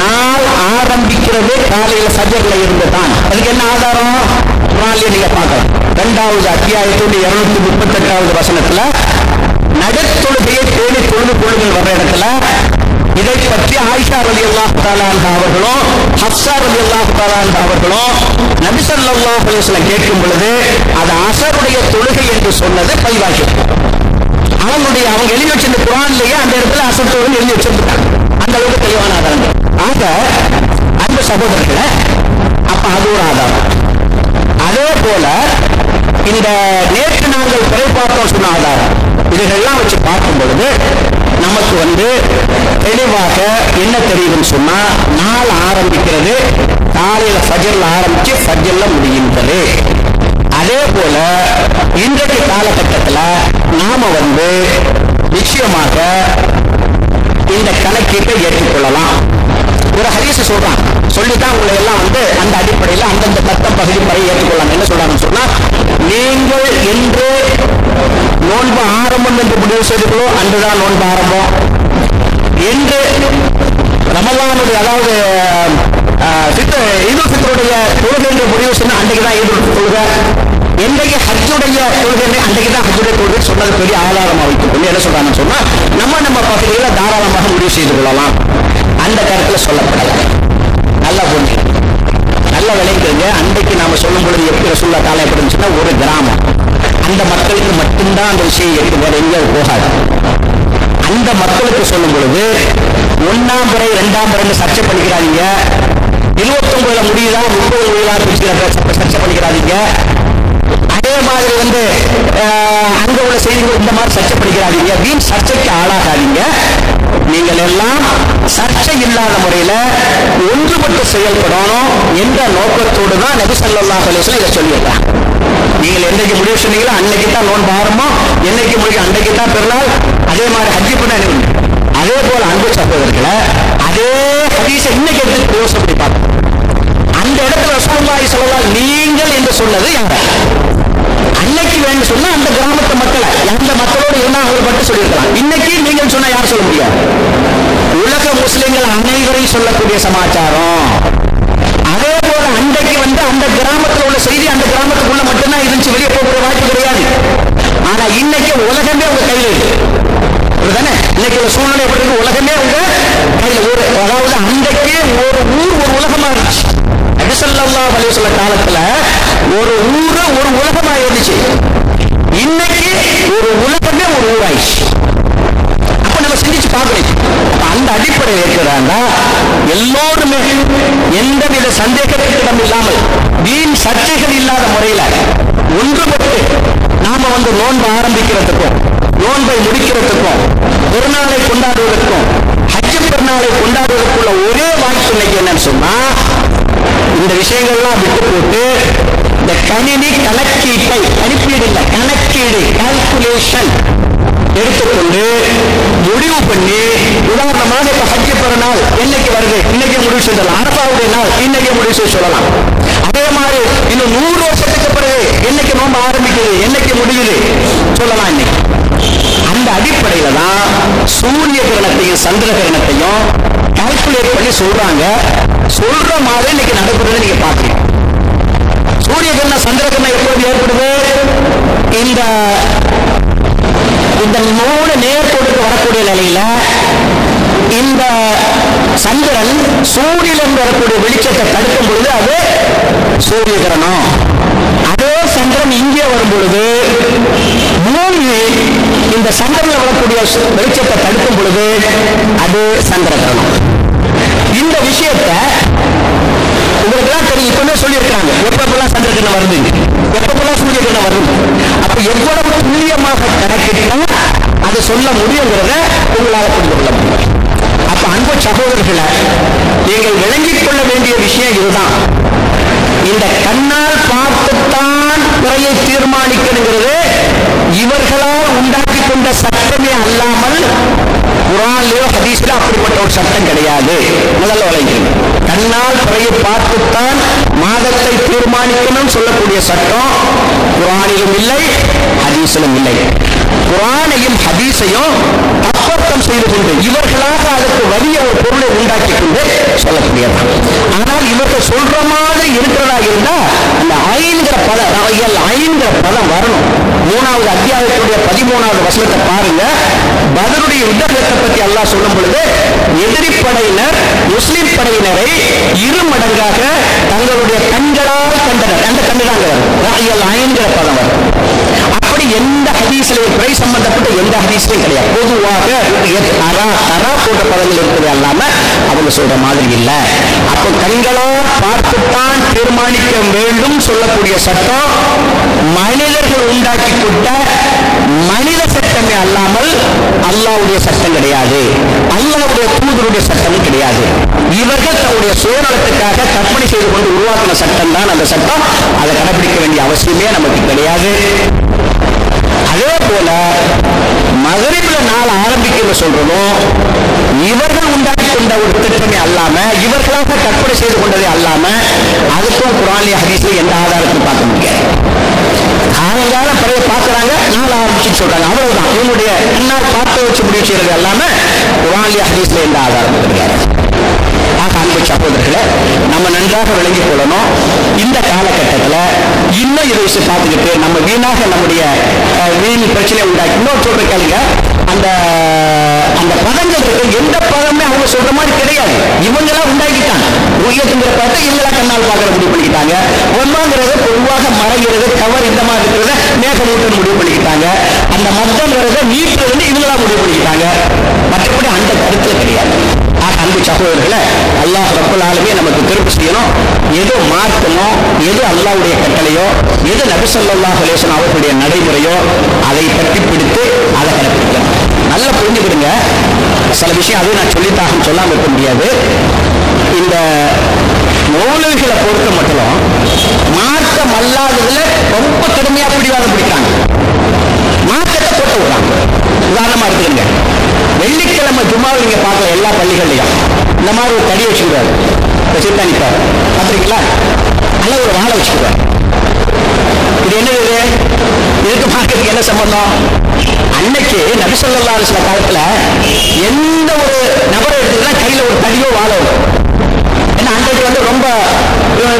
நாள் ஆரம்பிக்கிறது காலையில ஃபஜ்ர்ல இருந்து தான். அதுக்கு என்ன ஆதாரம்? குர்ஆன்ல நீங்க பார்க்கலாம். 2வது அத்தியாயத்தோட 238வது வசனத்துல நடுத்தொழுகையை தேடி தொழுது கொள்ளுங்கள் வர்ற இடத்துல இதை பற்றி ஆயிஷா ரலியல்லாஹு தஆலா அன்ஹா அவர்களும் ஹஃப்ஸா ரலியல்லாஹு தஆலா அன்ஹா அவர்களும் நபி ஸல்லல்லாஹு அலைஹி வஸல்லம் கேட்கும் பொழுது அது அஸருடைய தொழுகை என்று சொன்னது பதிவாகி அவங்க எழுதி வச்சிருந்த குர்ஆன்லயே அந்த இடத்துல அஸர் தொழுகை எழுதி வச்சிருக்காங்க. அந்த அளவுக்கு தெளிவான ஆதாரம். ஆக அன்பு சகோதரர்களே, அப்ப அது ஒரு ஆதாரம். அதே போல இந்த நேற்று நாங்கள் பிறை பார்த்தோம் சொன்ன ஆதாரம், இதுகள்லாம் வச்சு பார்க்கும் பொழுது நமக்கு தெளிவாக என்ன தெரியுதுன்னு சொன்னா, நாள் ஆரம்பிக்கிறது காலையில ஃபஜ்ர்ல ஆரம்பிச்சு ஃபஜ்ர்ல முடிகின்றது. அதே போல இன்றைய காலகட்டத்தில் நாம நிச்சயமாக இந்த கணக்கீட்டை ஏற்றுக்கொள்ளலாம். ஒரு ஹதீஸ் சொல்றான், சொல்லித்தான் உங்களை எல்லாம் அந்த அடிப்படையில் அந்தந்த தத்தம் பகுதி வரை ஏற்றுக்கொள்ளலாம். என்ன சொல்றாங்கன்னு சொன்னா, நீங்கள் என்று நோன்பு ஆரம்பம் என்று முடிவு செய்தீர்களோ அன்றுதான் நோன்பு ஆரம்பம் என்று ரமலானுடைய அதாவது ஈதுல் ஃபித்ருடைய தொழுகை என்று முடிவு சொன்ன அன்றைக்குதான் ஈதுல் தொழுகை, என்றைக்கு ஹஜ்ஜுடைய தொழுகை அன்றைக்குதான் ஹஜ்ஜுடைய தொழுகை சொன்னது பெரிய ஆதாரமாக வைத்துக்கொண்டு என்ன சொல்றாங்கன்னு சொன்னா, நம்ம பகுதியில் தாராளமாக முடிவு செய்து கொள்ளலாம். அந்த கருத்துல சொல்லப்படலை. நல்லா புரிஞ்சு நல்ல விளைஞ்சிருங்க. அன்றைக்கு நாம சொல்லும் பொழுது எப்படி ரசூலுல்லாஹ் காலம் எப்படி இருந்துச்சுன்னா, ஒரு கிராமம், அந்த மக்களுக்கு மட்டும்தான் அந்த விஷயம் எட்டு வேற எங்கேயும் போகாது. அந்த மக்களுக்கு சொல்லும் பொழுது 1ஆம் பிறை 2ஆம் பிறைன்னு சர்ச்சை பண்ணிக்கிறாதீங்க. 29 முடியுதா 30 முடியுதா சர்ச்சை பண்ணிக்கிறாதீங்க. அதே மாதிரி அங்க உள்ள செய்திகள் இந்த மாதிரி சர்ச்சை பண்ணிக்கிறாதீங்க. வீண் சர்ச்சைக்கு ஆளாகாதீங்க. நீங்கள் எல்லாம் சர்ச்சை இல்லாத முறையில ஒன்றுபட்டு செயல்படணும் என்ற நோக்கத்தோடு தான் நபி ஸல்லல்லாஹு அலைஹி வஸல்லம் இதை சொல்லியிருக்காங்க. நீங்கள் என்னைக்கு முடிவு சொன்னீங்களோ அன்னைக்கு தான் நோன்பு ஆரம்பம், என்னைக்கு முடிவு அன்னைக்கு தான் பெருநாள். அதே மாதிரி ஹஜ்ஜி பண்ண அதே போல அன்பு சகோதரர்களை அதே ஹதீஸை இன்னைக்கு எடுத்து யோசனை பண்ணி பார்ப்போம். அந்த இடத்துல ரசூலுல்லாஹி ஸல்லல்லாஹு அலைஹி வஸல்லம் நீங்கள் என்று சொன்னது யார்? அன்னைக்கு வேணும் சொன்னா அந்த கிராமத்து மக்களை, அந்த மக்களோடு என்ன அவர் மட்டும் சொல்லியிருக்கலாம். இன்னைக்கு நீங்கள் சொன்னா யார் சொல்ல முடியாது? உலக முஸ்லிம்கள் அனைவரையும் சொல்லக்கூடிய சமாச்சாரம். அதே போல அன்றைக்கு அந்த கிராமத்தில் உள்ள செய்தி அந்த கிராமத்துக்குள்ள மட்டும்தான் இருந்துச்சு, வெளியே போகிற வாய்ப்பு கிடையாது. ஆனா இன்னைக்கு உலகமே உங்க கையில் இருக்கு. இன்னைக்கு உள்ள சூழ்நிலை எப்படி இருக்கு? உலகமே உங்க கையில். அதாவது அன்றைக்கு ஒரு ஊர் ஒரு உலகமா இருந்துச்சு. நபி ஸல்லல்லாஹு அலைஹி வஸல்லம் காலத்துல ஒரு ஊரு ஒரு உலகமா இருந்துச்சு. இன்னைக்கு ஒரு உலகமே ஒரு ஊராயிடுச்சு. அப்ப நம்ம சிந்திச்சு பார்க்கணும். அந்த அடிப்படையில் இருக்கிறாங்க எல்லோருமே எந்தவித சந்தேகத்துக்கு இடம் இல்லாமல் வீண் சர்ச்சைகள் இல்லாத முறையில ஒன்றுபட்டு நாம நோன்பு ஆரம்பிக்கிறதுக்கும் நோன்பை முடிக்கிறதுக்கும் பெருநாளை கொண்டாடுவதற்கும் ஹஜ் பெருநாளை கொண்டாடுவதற்குள்ள ஒரே வாய்ப்பு இன்னைக்கு என்னன்னு சொன்னா, இந்த விஷயங்கள்லாம் விட்டு போட்டு இந்த கணினி கணக்கீட்டை, கணிப்பீடு இல்லை கணக்கீடு, கால்குலேஷன் எடுத்துக்கொண்டு முடிவு பண்ணி, உதாரணமாக இப்ப ஹஜ் பெருநாள் என்னைக்கு வருது இன்னைக்கு முடிவு செய்யலாம், அரபாவுடைய நாள் இன்னைக்கு முடிவு செய்ய சொல்லலாம். அதே மாதிரி இன்னும் 100 வருஷத்துக்கு பிறகு என்னைக்கு நோன்பு ஆரம்பிக்குது என்னைக்கு முடியுது சொல்லலாம். இன்னைக்கு அந்த அடிப்படையில தான் சூரிய கிரணத்தையும் சந்திர கிரணத்தையும் கால்குலேட் பண்ணி சொல்றாங்க. சொல்ற மாதிரி இன்னைக்கு நடைபெறுது. நீங்க பாக்குறீங்க சூரிய கிரணம் சந்திர கிரணம் எப்போது ஏற்படுது? இந்த 3 நேர்கோட்டுக்கு வரக்கூடிய நிலையில இந்த சந்திரன் சூரியனிலிருந்து வரக்கூடிய வெளிச்சத்தை தடுக்கும் பொழுது அது சூரிய கிரணம். அதே சந்திரன் இங்கே வரும் பொழுது பூமி இந்த சந்திரனில் வரக்கூடிய வெளிச்சத்தை தடுக்கும் பொழுது அது சந்திர கிரணம். இந்த விஷயத்தை உங்களுக்கு எல்லாம் தெரியும். இப்பவே சொல்லியிருக்காங்க எப்பப்பெல்லாம் சந்திர கிரணம் வருது, எப்பப்பெல்லாம் சூரிய கிரணம் வருது. அப்ப எவ்வளவு துல்லியமாக கணக்கிட்டா அதை சொல்ல முடியுங்கிறத உங்களால் புரிந்து கொள்ள முடியும். அப்ப அன்பு சகோதரர்களை நீங்கள் விளங்கிக் கொள்ள வேண்டிய விஷயம் இதுதான். இந்த கண்ணால் பார்த்துத்தான் குறையை தீர்மானிக்கணுங்கிறது இவர்களால் உண்டாக்கி கொண்ட சட்டமே அல்லாமல் குர்ஆன்லயோ ஹதீஸ்ல அப்படிப்பட்ட ஒரு சட்டம் கிடையாது. முதல்ல விளங்கிக்கணும். கண்ணால் குறையை பார்த்துத்தான் மாதத்தை தீர்மானிக்கணும் சொல்லக்கூடிய சட்டம் குர்ஆனிலும் இல்லை, ஹதீஸிலும் இல்லை. குர்ஆனையும் ஹதீஸையும் அப்பர்த்தம் செய்து கொண்டு இவர்களாக அதற்கு வலிய ஒரு பொருளை உண்டாக்கி கொண்டு சொல்லக்கூடியது. ஆனால் இவர்கள் சொல்ற மாதிரி இருக்கிறதா இருந்தா அந்த ஐங்கிற பதம் வரணும். 3வது அத்தியாயத்துடைய 13வது வசனத்தை பாருங்க. பத்ருடைய யுத்தத்தை பற்றி அல்லாஹ் சொல்லும் பொழுது எதிரி படையினர் முஸ்லிம் படையினரை 2 மடங்காக தங்களுடைய கண்களால் கண்டனர். அந்த கண்ணுதாங்க வரும் ஐங்கிற பதம் வரும். அப்படி எந்த ஹதீஸ்லையும் பிறை சம்பந்தப்பட்ட எந்த ஹதீஸ்லையும் கிடையாது. பொதுவாக தரா போன்ற பதங்கள் இருக்கிறது அல்லாம அவங்க சொல்ற மாதிரி இல்லை. அப்போ கண்களால் பார்த்துத்தான் தீர்மானிக்க வேண்டும் சொல்லக்கூடிய சட்டம் மனிதர்கள் உண்டாக்கி கொண்ட மனித சட்டமே அல்லாமல் அல்லாஹ்வுடைய சட்டம் கிடையாது, அல்லாஹ்வுடைய தூதருடைய சட்டமும் கிடையாது. இவர்கள் தன்னுடைய சுயநலத்துக்காக கற்பனை செய்து கொண்டு உருவாக்கின சட்டம் தான் அந்த சட்டம். அதை கடைபிடிக்க வேண்டிய அவசியமே நமக்கு கிடையாது. அதே போல மகரிப்ல நாள் ஆரம்பிக்க சொல்றதும் இவர்கள் உண்டாக்கி கொண்ட ஒரு திட்டமே அல்லாம இவர்களாக கற்பனை செய்து கொண்டதே அல்லாம அதுக்கும் குர்ஆன்லயும் ஹதீஸ்லயும் எந்த ஆதாரத்தையும் பார்க்க முடியாது. காலங்காலம் பிறகு பார்க்கறாங்க, நாள் ஆரம்பிச்சு சொல்றாங்க, அவ்வளவுதான். இவங்களுடைய என்னால் பார்த்து வச்சு முடிவு செய்யறது அல்லாம குர்ஆன்லயும் ஹதீஸ்ல எந்த ஆதாரமும் கிடையாது. அன்பு சகோதரர்களை நம்ம நன்றாக விளங்கிக் கொள்ளணும். இந்த காலகட்டத்தில் இன்னும் இதை வச்சு பார்த்துக்கிட்டு நம்ம வீணாக நம்முடைய வீண் பிரச்சனை உண்டாக்கி இன்னொரு சொல்ற கேளுங்க. அந்த பதங்கள் இருக்கு, எந்த பதமே அவங்க சொல்ற மாதிரி கிடையாது. இவங்கெல்லாம் உண்டாக்கிட்டாங்க. உயர்த்துங்கிற பதத்தை இவங்களா கண்ணால் பார்க்கற முடிவு பண்ணிக்கிட்டாங்க. ஒன்றாங்கிறத பொதுவாக மறைகிறது, கவர் இந்த மாதிரி இருக்கிறத மேகமூட்டம் முடிவு பண்ணிக்கிட்டாங்க. அந்த மத்தங்கிறத நீட்டுறது இவங்களா முடிவு பண்ணிக்கிட்டாங்க. மற்றபடி அந்த கருத்துல கிடையாது. அன்பு சகோதரர்களை அல்லாஹ் ரப்பல் ஆலமீன் நமக்கு திருப்பி செய்யணும். எது மார்க்கமோ, எது அல்லாஹ்வுடைய கட்டளையோ, எது நபி ஸல்லல்லாஹு அலைஹி வஸல்லம் அவர்களுடைய நடைமுறையோ அதை பற்றி பிடித்து அதை கடைபிடிக்கணும். நல்லா புரிஞ்சுக்கிடுங்க. சில விஷயம் அதுவும் நான் சொல்லித்தாக சொல்லாமல் இருக்க முடியாது. இந்த மௌலவிகளை பொறுத்த மட்டும் மார்க்கம் அல்லாததுல ரொம்ப கடுமையா பிடிவாதம் பிடிக்கிறாங்க. மார்க்கத்தை போட்டு விடுறாங்க. உதாரணமா எடுத்துக்கங்க, வெள்ளிக்கிழமை ஜும்மாவை நீங்க பார்க்கல எல்லா பள்ளிகள்லையும் இந்த மாதிரி ஒரு தடி வச்சுக்கிறாரு, வச்சுட்டு நிற்பார் பார்த்துருக்கீங்களா, அல்ல ஒரு வாழை வச்சுக்கிறார். இது என்னது? இதுக்கு மார்க்கெட்டுக்கு என்ன சம்பந்தம்? அன்னைக்கு நபி ஸல்லல்லாஹு அலைஹி வஸல்லம் காலத்துல எந்த ஒரு நபரை எடுத்துக்கிட்டா கையில ஒரு தடியோ வாழை இருக்கும். ஏன்னா அன்றைக்கு வந்து ரொம்ப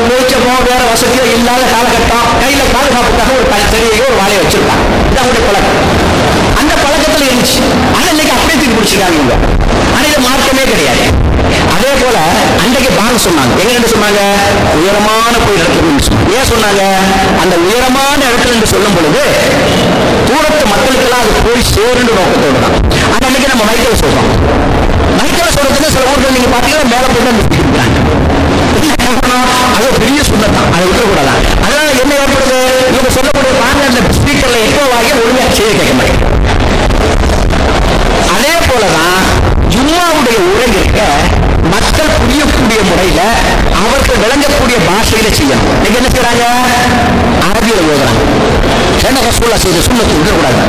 வெளிச்சமோ வேற வசதியோ இல்லாத காலகட்டம், கையில பாதுகாப்புக்காக ஒரு தடியோ ஒரு வாழையை வச்சிருப்பாங்க. இது அவங்களுடைய பழக்கம். அந்த பழக்கத்துல இருந்துச்சு. ஆனா இன்னைக்கு அப்படியே தூக்கி பிடிச்சிருக்காங்க இவங்க. ஆனா இது மார்க்கமே கிடையாது. அதே போல அன்றைக்கு பாங்க சொன்னாங்க. எங்க சொன்னாங்க? உயரமான போய் இடத்துல. ஏன் சொன்னாங்க? அந்த உயரமான இடத்துல என்று சொல்லும் பொழுது தூரத்து மக்களுக்கெல்லாம் அது போய் சேருன்னு நோக்கத்தோடு தான். ஆனா அன்னைக்கு நம்ம மைக்கேல் சொல்றோம். மைக்கேல் சொல்றதுக்கு சில ஊர்கள் நீங்க பாத்தீங்கன்னா மேல போய் தான் நிறுத்திக்கிறாங்க. அது பெரிய சுண்ணத்தான், அதை விட்டுறக்கூடாதான். அதனால என்ன ஏற்படுது? இவங்க சொல்லக்கூடிய பாங்க அந்த ஸ்பீக்கர்ல எக்கோவாகி ஒழுங்கா செய்ய கேட்க மாட்டேங்க. அதே போலதான் ஜும்மாவுடைய உரை இருக்க மக்கள் புரியக்கூடிய முறையில அவர்கள் விளங்கக்கூடிய பாஷையில செய்யணும். நீங்க என்ன செய்யறாங்க? அரபியில ஓதுறாங்க. என்ன ரசூலுல்லாஹ் செய்த சுன்னத்தை விடக்கூடாது.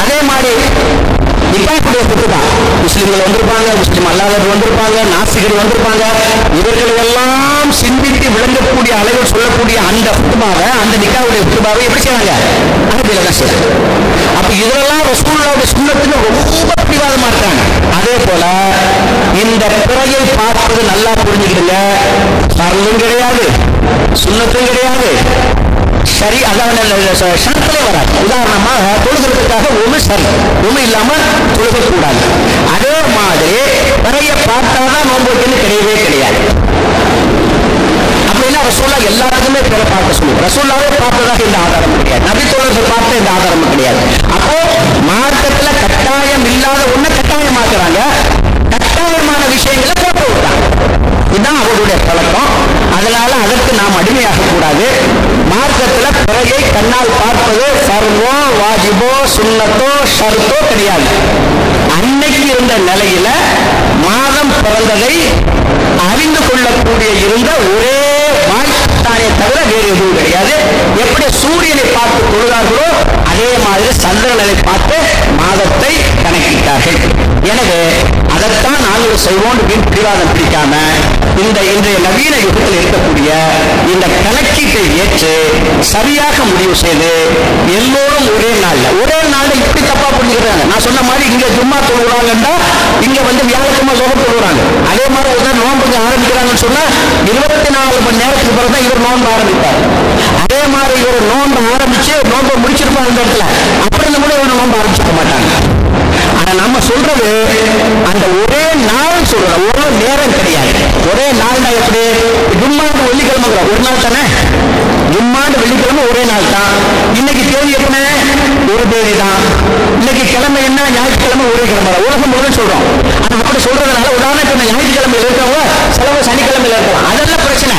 அதே மாதிரி நிக்காஹுடைய குத்துபா முஸ்லிம்கள் வந்திருப்பாங்க, முஸ்லிம் அல்லாதவர்கள் வந்திருப்பாங்க, நாஸ்திகர்கள் வந்திருப்பாங்க. இவர்களை எல்லாம் சிந்தித்து விளங்கக்கூடிய அளவில் சொல்லக்கூடிய அந்த குத்துபாவை, அந்த நிக்காஹுடைய குத்துபாவை எப்படி செய்வாங்க? அரபியில தான் செய்யறாங்க. அப்ப இதெல்லாம் ரசூலுல்லாஹ்வுடைய சுன்னத்துக்கு ரொம்ப பிடிவாதமா இருக்காங்க. அதே போல இந்த பிறையை பார்ப்பது நல்லா புரிஞ்சுக்கிடுங்க. பரலும் கிடையாது, சுன்னத்தும் கிடையாது, சரி அதாவது சட்டத்திலே வராது. உதாரணமாக தொழுகிறதுக்காக ஒண்ணு சரி, ஒண்ணு இல்லாம தொழுகக்கூடாது. அதே மாதிரி பிறையை பார்த்தாதான் நோன்பு வைக்கணும் கிடையவே கிடையாது. அப்படின்னா ரசூலுல்லாஹ் எல்லாத்துக்குமே பிற பார்க்க சொல்லி ரசூலுல்லாஹ்வே பார்த்ததாக இந்த ஆதாரம் கிடையாது, நபி தோழர்கள் பார்த்த இந்த ஆதாரம் கிடையாது. அப்போ மார்க்கத்துல கட்டாயம் இல்லாத ஒண்ணு கட்டாயமாக்குறாங்க, கட்டாயமான விஷயங்களை போட்டு விட்டாங்க. இதுதான் அவருடைய பழக்கம். அதனால அதற்கு நாம் அடிமையாக கூடாது. மார்க்கத்துல பிறையை கண்ணால் பார்ப்பது ஃபர்வோ வாஜிபோ சுன்னத்தோ ஷர்த்தோ கிடையாது. அன்னைக்கு இருந்த நிலையில மாதம் பிறந்ததை அறிந்து கொள்ளக்கூடிய இருந்த ஒரே வாய்ப்பானே தவிர வேறு எதுவும் கிடையாது. எப்படி சூரியனை பார்த்து தொழுதார்களோ அதே மாதிரி சந்திரனை பார்த்து மாதத்தை கணக்கிட்டார்கள். எனவே அதைத்தான் நாங்கள் செய்வோம் பிடிவாதம் பிடிக்காம இந்த இன்றைய நவீன யுகத்தில் இருக்கக்கூடிய இந்த கணக்கீட்டை ஏற்று சரியாக முடிவு செய்து எல்லோரும் ஒரே நாள்ல இப்படி தப்பா புரிஞ்சுக்கிறாங்க. நான் சொன்ன மாதிரி இங்க ஜும்மா தொழுகிறாங்கன்னா இங்க வந்து வியாழக்கிழமை சோகம் தொழுகிறாங்க. அதே மாதிரி ஒரு நோன்பு ஆரம்பிக்கிறாங்கன்னு சொன்னா 24 மணி நேரத்துக்கு பிறகுதான் இவர் நோன்பு ஆரம்பிப்பார். அதே மாதிரி இவர் நோன்பு ஆரம்பிச்சு நோன்பை முடிச்சிருப்பாங்க இந்த இடத்துல. அப்படி இருந்த கூட இவர் நோன்பு ஆரம்பிச்சிருக்க மாட்டாங்க. ஆனா நம்ம சொல்றது அந்த ஒரே நாள் சொல்றோம், ஒரு நேரம் கிடையாது. ஒரே நாள் தான். எப்படி ஜும்மாண்டு வெள்ளிக்கிழமை ஒரு நாள் தானே, ஜும்மாண்டு வெள்ளிக்கிழமை ஒரே நாள் தான். இன்னைக்கு தேதி என்ன? ஒரு தேதி தான். இன்னைக்கு கிழமை என்ன? ஞாயிற்றுக்கிழமை ஒரே கிழமை தான். உலகம் முழுவதும் சொல்றோம். ஆனா அப்படி சொல்றதுனால உதாரணத்துக்கு ஞாயிற்றுக்கிழமையில் இருக்கவங்க சிலவங்க சனிக்கிழமையில இருக்கலாம், அதெல்லாம் பிரச்சனை.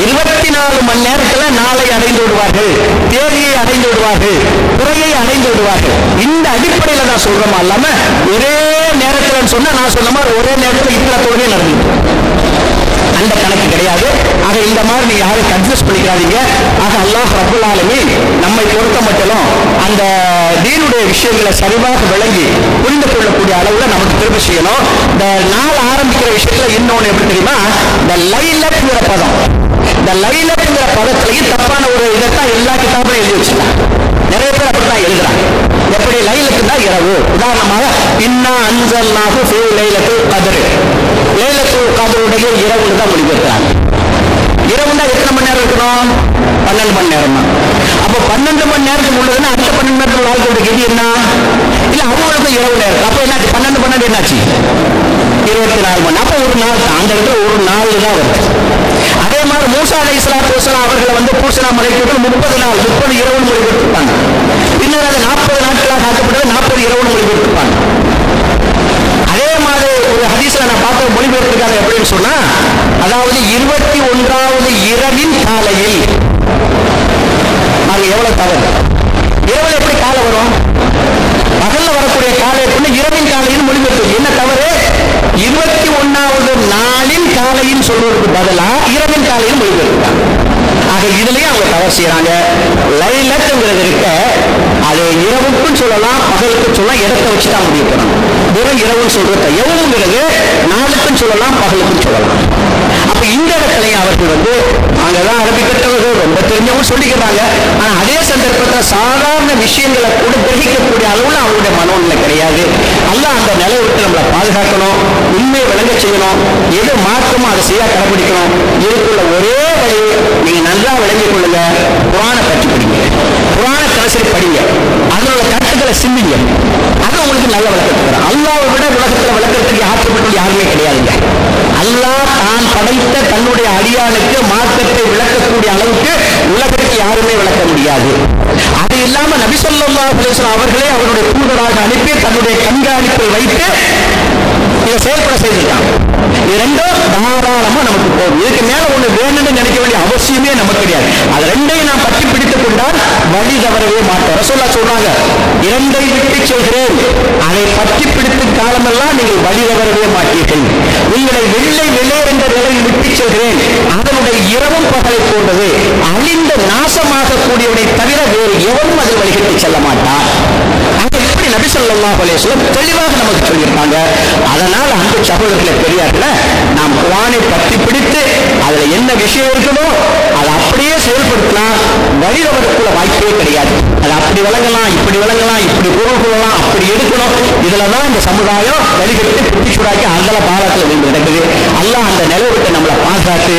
24 மணி நேரத்துல நாளை அடைந்து விடுவார்கள், தேதியை அடைந்து விடுவார்கள், குறையை அடைந்து விடுவார்கள். இந்த அடிப்படையில தான் சொல்றோமா இல்லாம ஒரே நேரத்தில் சொன்னா நான் சொன்ன மாதிரி ஒரே நேரத்தில் இத்தனை தொழுகை நடந்து அந்த கணக்கு கிடையாது. ஆக இந்த மாதிரி நீங்க யாரும் கன்ஃபியூஸ் பண்ணிக்காதீங்க. ஆக அல்லாஹ் ரப்பல் ஆலமீன் நம்மை பொறுத்த மட்டும் அந்த தீனுடைய விஷயங்களை சரிவாக விளங்கி புரிந்து கொள்ளக்கூடிய அளவுல நமக்கு திரும்ப செய்யணும். இந்த நாள் ஆரம்பிக்கிற விஷயத்துல இன்னொன்னு எப்படி தெரியுமா? இந்த லைலத்துங்கிற பதம், இந்த லைலத்துங்கிற பதத்திலேயே தப்பான ஒரு இதைத்தான் எல்லா கிதாபும் எழுதி வச்சிருக்காங்க. நிறைய பேர் அப்படித்தான் எழுதுறாங்க. எப்படி லைலத்துனா இரவு. உதாரணமாக இன்னா அன்ஸல்னாஹு ஃபீ லைலத்துல் கத்ர், லைலத்துல் கத்ருடைய இரவுன்னு தான் மொழிபெயர்க்கிறாங்க. இரவுன்னா எத்தனை மணி நேரம் இருக்கணும்? 12 மணி நேரம் தான். அப்போ 12 மணி நேரத்துக்கு உள்ளதுன்னா அடுத்த 12 நேரத்துக்கு வாழ்க்கை கெதி என்ன? இல்ல அவங்களுக்கும் இரவு நேரம். அப்போ என்னாச்சு? 12 என்னாச்சு? 24 மணி. அப்போ ஒரு நாள் தான். அந்த இடத்துல ஒரு நாள் தான் வருது. அதே மாதிரி மூசா அலைஹிஸ்ஸலாத்து வஸலாம் அவர்களை வந்து பூசனா மலைக்கு 30 நாள் 30 இரவு மொழிபெயர்த்திருப்பாங்க. பின்னர் அது 40 நாட்களாக ஆக்கப்பட்டது 40 இரவு மொழிபெயர்த்திருப்பாங்க. அதே மாதிரி ஒரு ஹதீஸ்ல நான் பார்த்த மொழிபெயர்த்திருக்காங்க. எப்படின்னு சொன்னா, அதாவது 21வது இரவின் காலையில். அது எவ்வளவு தவறு? இரவில் எப்படி காலை வரும்? பகல்ல வரக்கூடிய காலைக்குள்ள இரவின் காலையில் மொழிபெயர்த்து என்ன தவறு? 21வது நாளின் காலையின் சொல்வதற்கு பதிலா இரவின் காலையில் மொழிபெயர்த்தாங்க. ஆக இதுலயும் அவங்க தவறு செய்யறாங்க. லைலத்துங்கிறது இருக்க அது இரவுக்கும் சொல்லலாம், பகலுக்கும் சொல்லலாம், இடத்தை வச்சுதான் முடிவு பண்ணணும். வெறும் இரவுன்னு சொல்றது எவ்வளவுங்கிறது நாளுக்கும் சொல்லலாம், பகலுக்கும் சொல்லலாம். அப்ப இந்த இடத்துலயும் அவர்கள் அங்கதான் அரபி கற்றவர்கள் ரொம்ப தெரிஞ்சவங்க சொல்லிக்கிறாங்க. ஆனா அதே சந்தர்ப்பத்தில் சாதாரண விஷயங்களை கூட கிரகிக்கக்கூடிய அளவுல அவங்களுடைய மனோநிலை கிடையாது. அல்லாஹ் அந்த நிலையை விட்டு நம்மளை பாதுகாக்கணும், உண்மையை விளங்க செய்யணும், எது மாற்றமோ அதை செய்ய கடைபிடிக்கணும். இதுக்குள்ள ஒரே வழி, நீங்க நல்லா விளங்கிக் கொள்ளுங்க, குர்ஆனை பற்றி படிங்க, குர்ஆனை தினசரி படிங்க, அதனோட கருத்துக்களை சிந்திங்க. அது உங்களுக்கு நல்ல விளக்கத்துக்கு. அல்லாஹ்வை விட உலகத்தில் விளக்கத்துக்கு ஆற்றப்பட்டு யாருமே கிடையாதுங்க. அல்லாஹ் தான் படைத்த தன்னுடைய அடியானுக்கு மார்க்கத்தை விளக்கக்கூடிய அளவுக்கு உலகத்துக்கு யாருமே விளக்க முடியாது. அது இல்லாம நபி ஸல்லல்லாஹு அலைஹி வஸல்லம் அவர்களே அவருடைய தூதராக அனுப்பி தன்னுடைய கண்காணிப்பில் வைத்து இதை செயல்பட செய்திருக்காங்க. இது ரெண்டும் தாராளமா நமக்கு போகும். இதுக்கு மேல ஒண்ணு வேணும்னு நினைக்க வேண்டிய அவசியமே நமக்கு கிடையாது. அது ரெண்டையும் நாம் பற்றி பிடித்துக் கொண்டால் வழி தவறவே மாட்டோம். ரசூலுல்லாஹ் சொல்றாங்க, இரண்டை விட்டு சொல்கிறேன், அதை பற்றி பிடித்து காலமெல்லாம் நீங்கள் வழி தவறவே மாட்டீர்கள். உங்களை வெள்ளை வெள்ளையர் என்ற நிலையில் விட்டு சொல்கிறேன், அதனுடைய இரவும் பகலை போன்றது. அழிந்த நாசமாக கூடியவனை தவிர வேறு எவரும் அதில் வழிகட்டி செல்ல மாட்டார். எப்படி நபி ஸல்லல்லாஹு அலைஹி வஸல்லம் தெளிவாக நமக்கு சொல்லியிருக்காங்க. அதனால் அன்பு சகோதரர்களை பெரியார்கள, நாம் குர்ஆனை பற்றி பிடித்து அதுல என்ன விஷயம் இருக்குதோ அதை அப்படியே செயல்படுத்தலாம். வழிதவறுக்குள்ள வாய்ப்பே கிடையாது. அது அப்படி விளங்கலாம், இப்படி விளங்கலாம், இப்படி பொருள் கொள்ளலாம், அப்படி எடுக்கணும். இதுலதான் இந்த சமுதாயம் வழிகட்டு குட்டி சூடாக்கி அந்தல பாலத்தில் விழுந்து கிடக்குது. அல்லாஹ் அந்த நிலவுக்கு நம்மளை பாதுகாத்து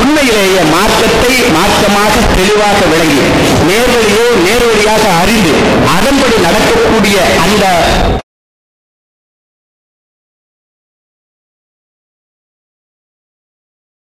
உண்மையிலேயே மார்க்கத்தை மார்க்கமாக தெளிவாக விளங்கி நேர்வழியாக அறிந்து அதன்படி நடக்கக்கூடிய அந்த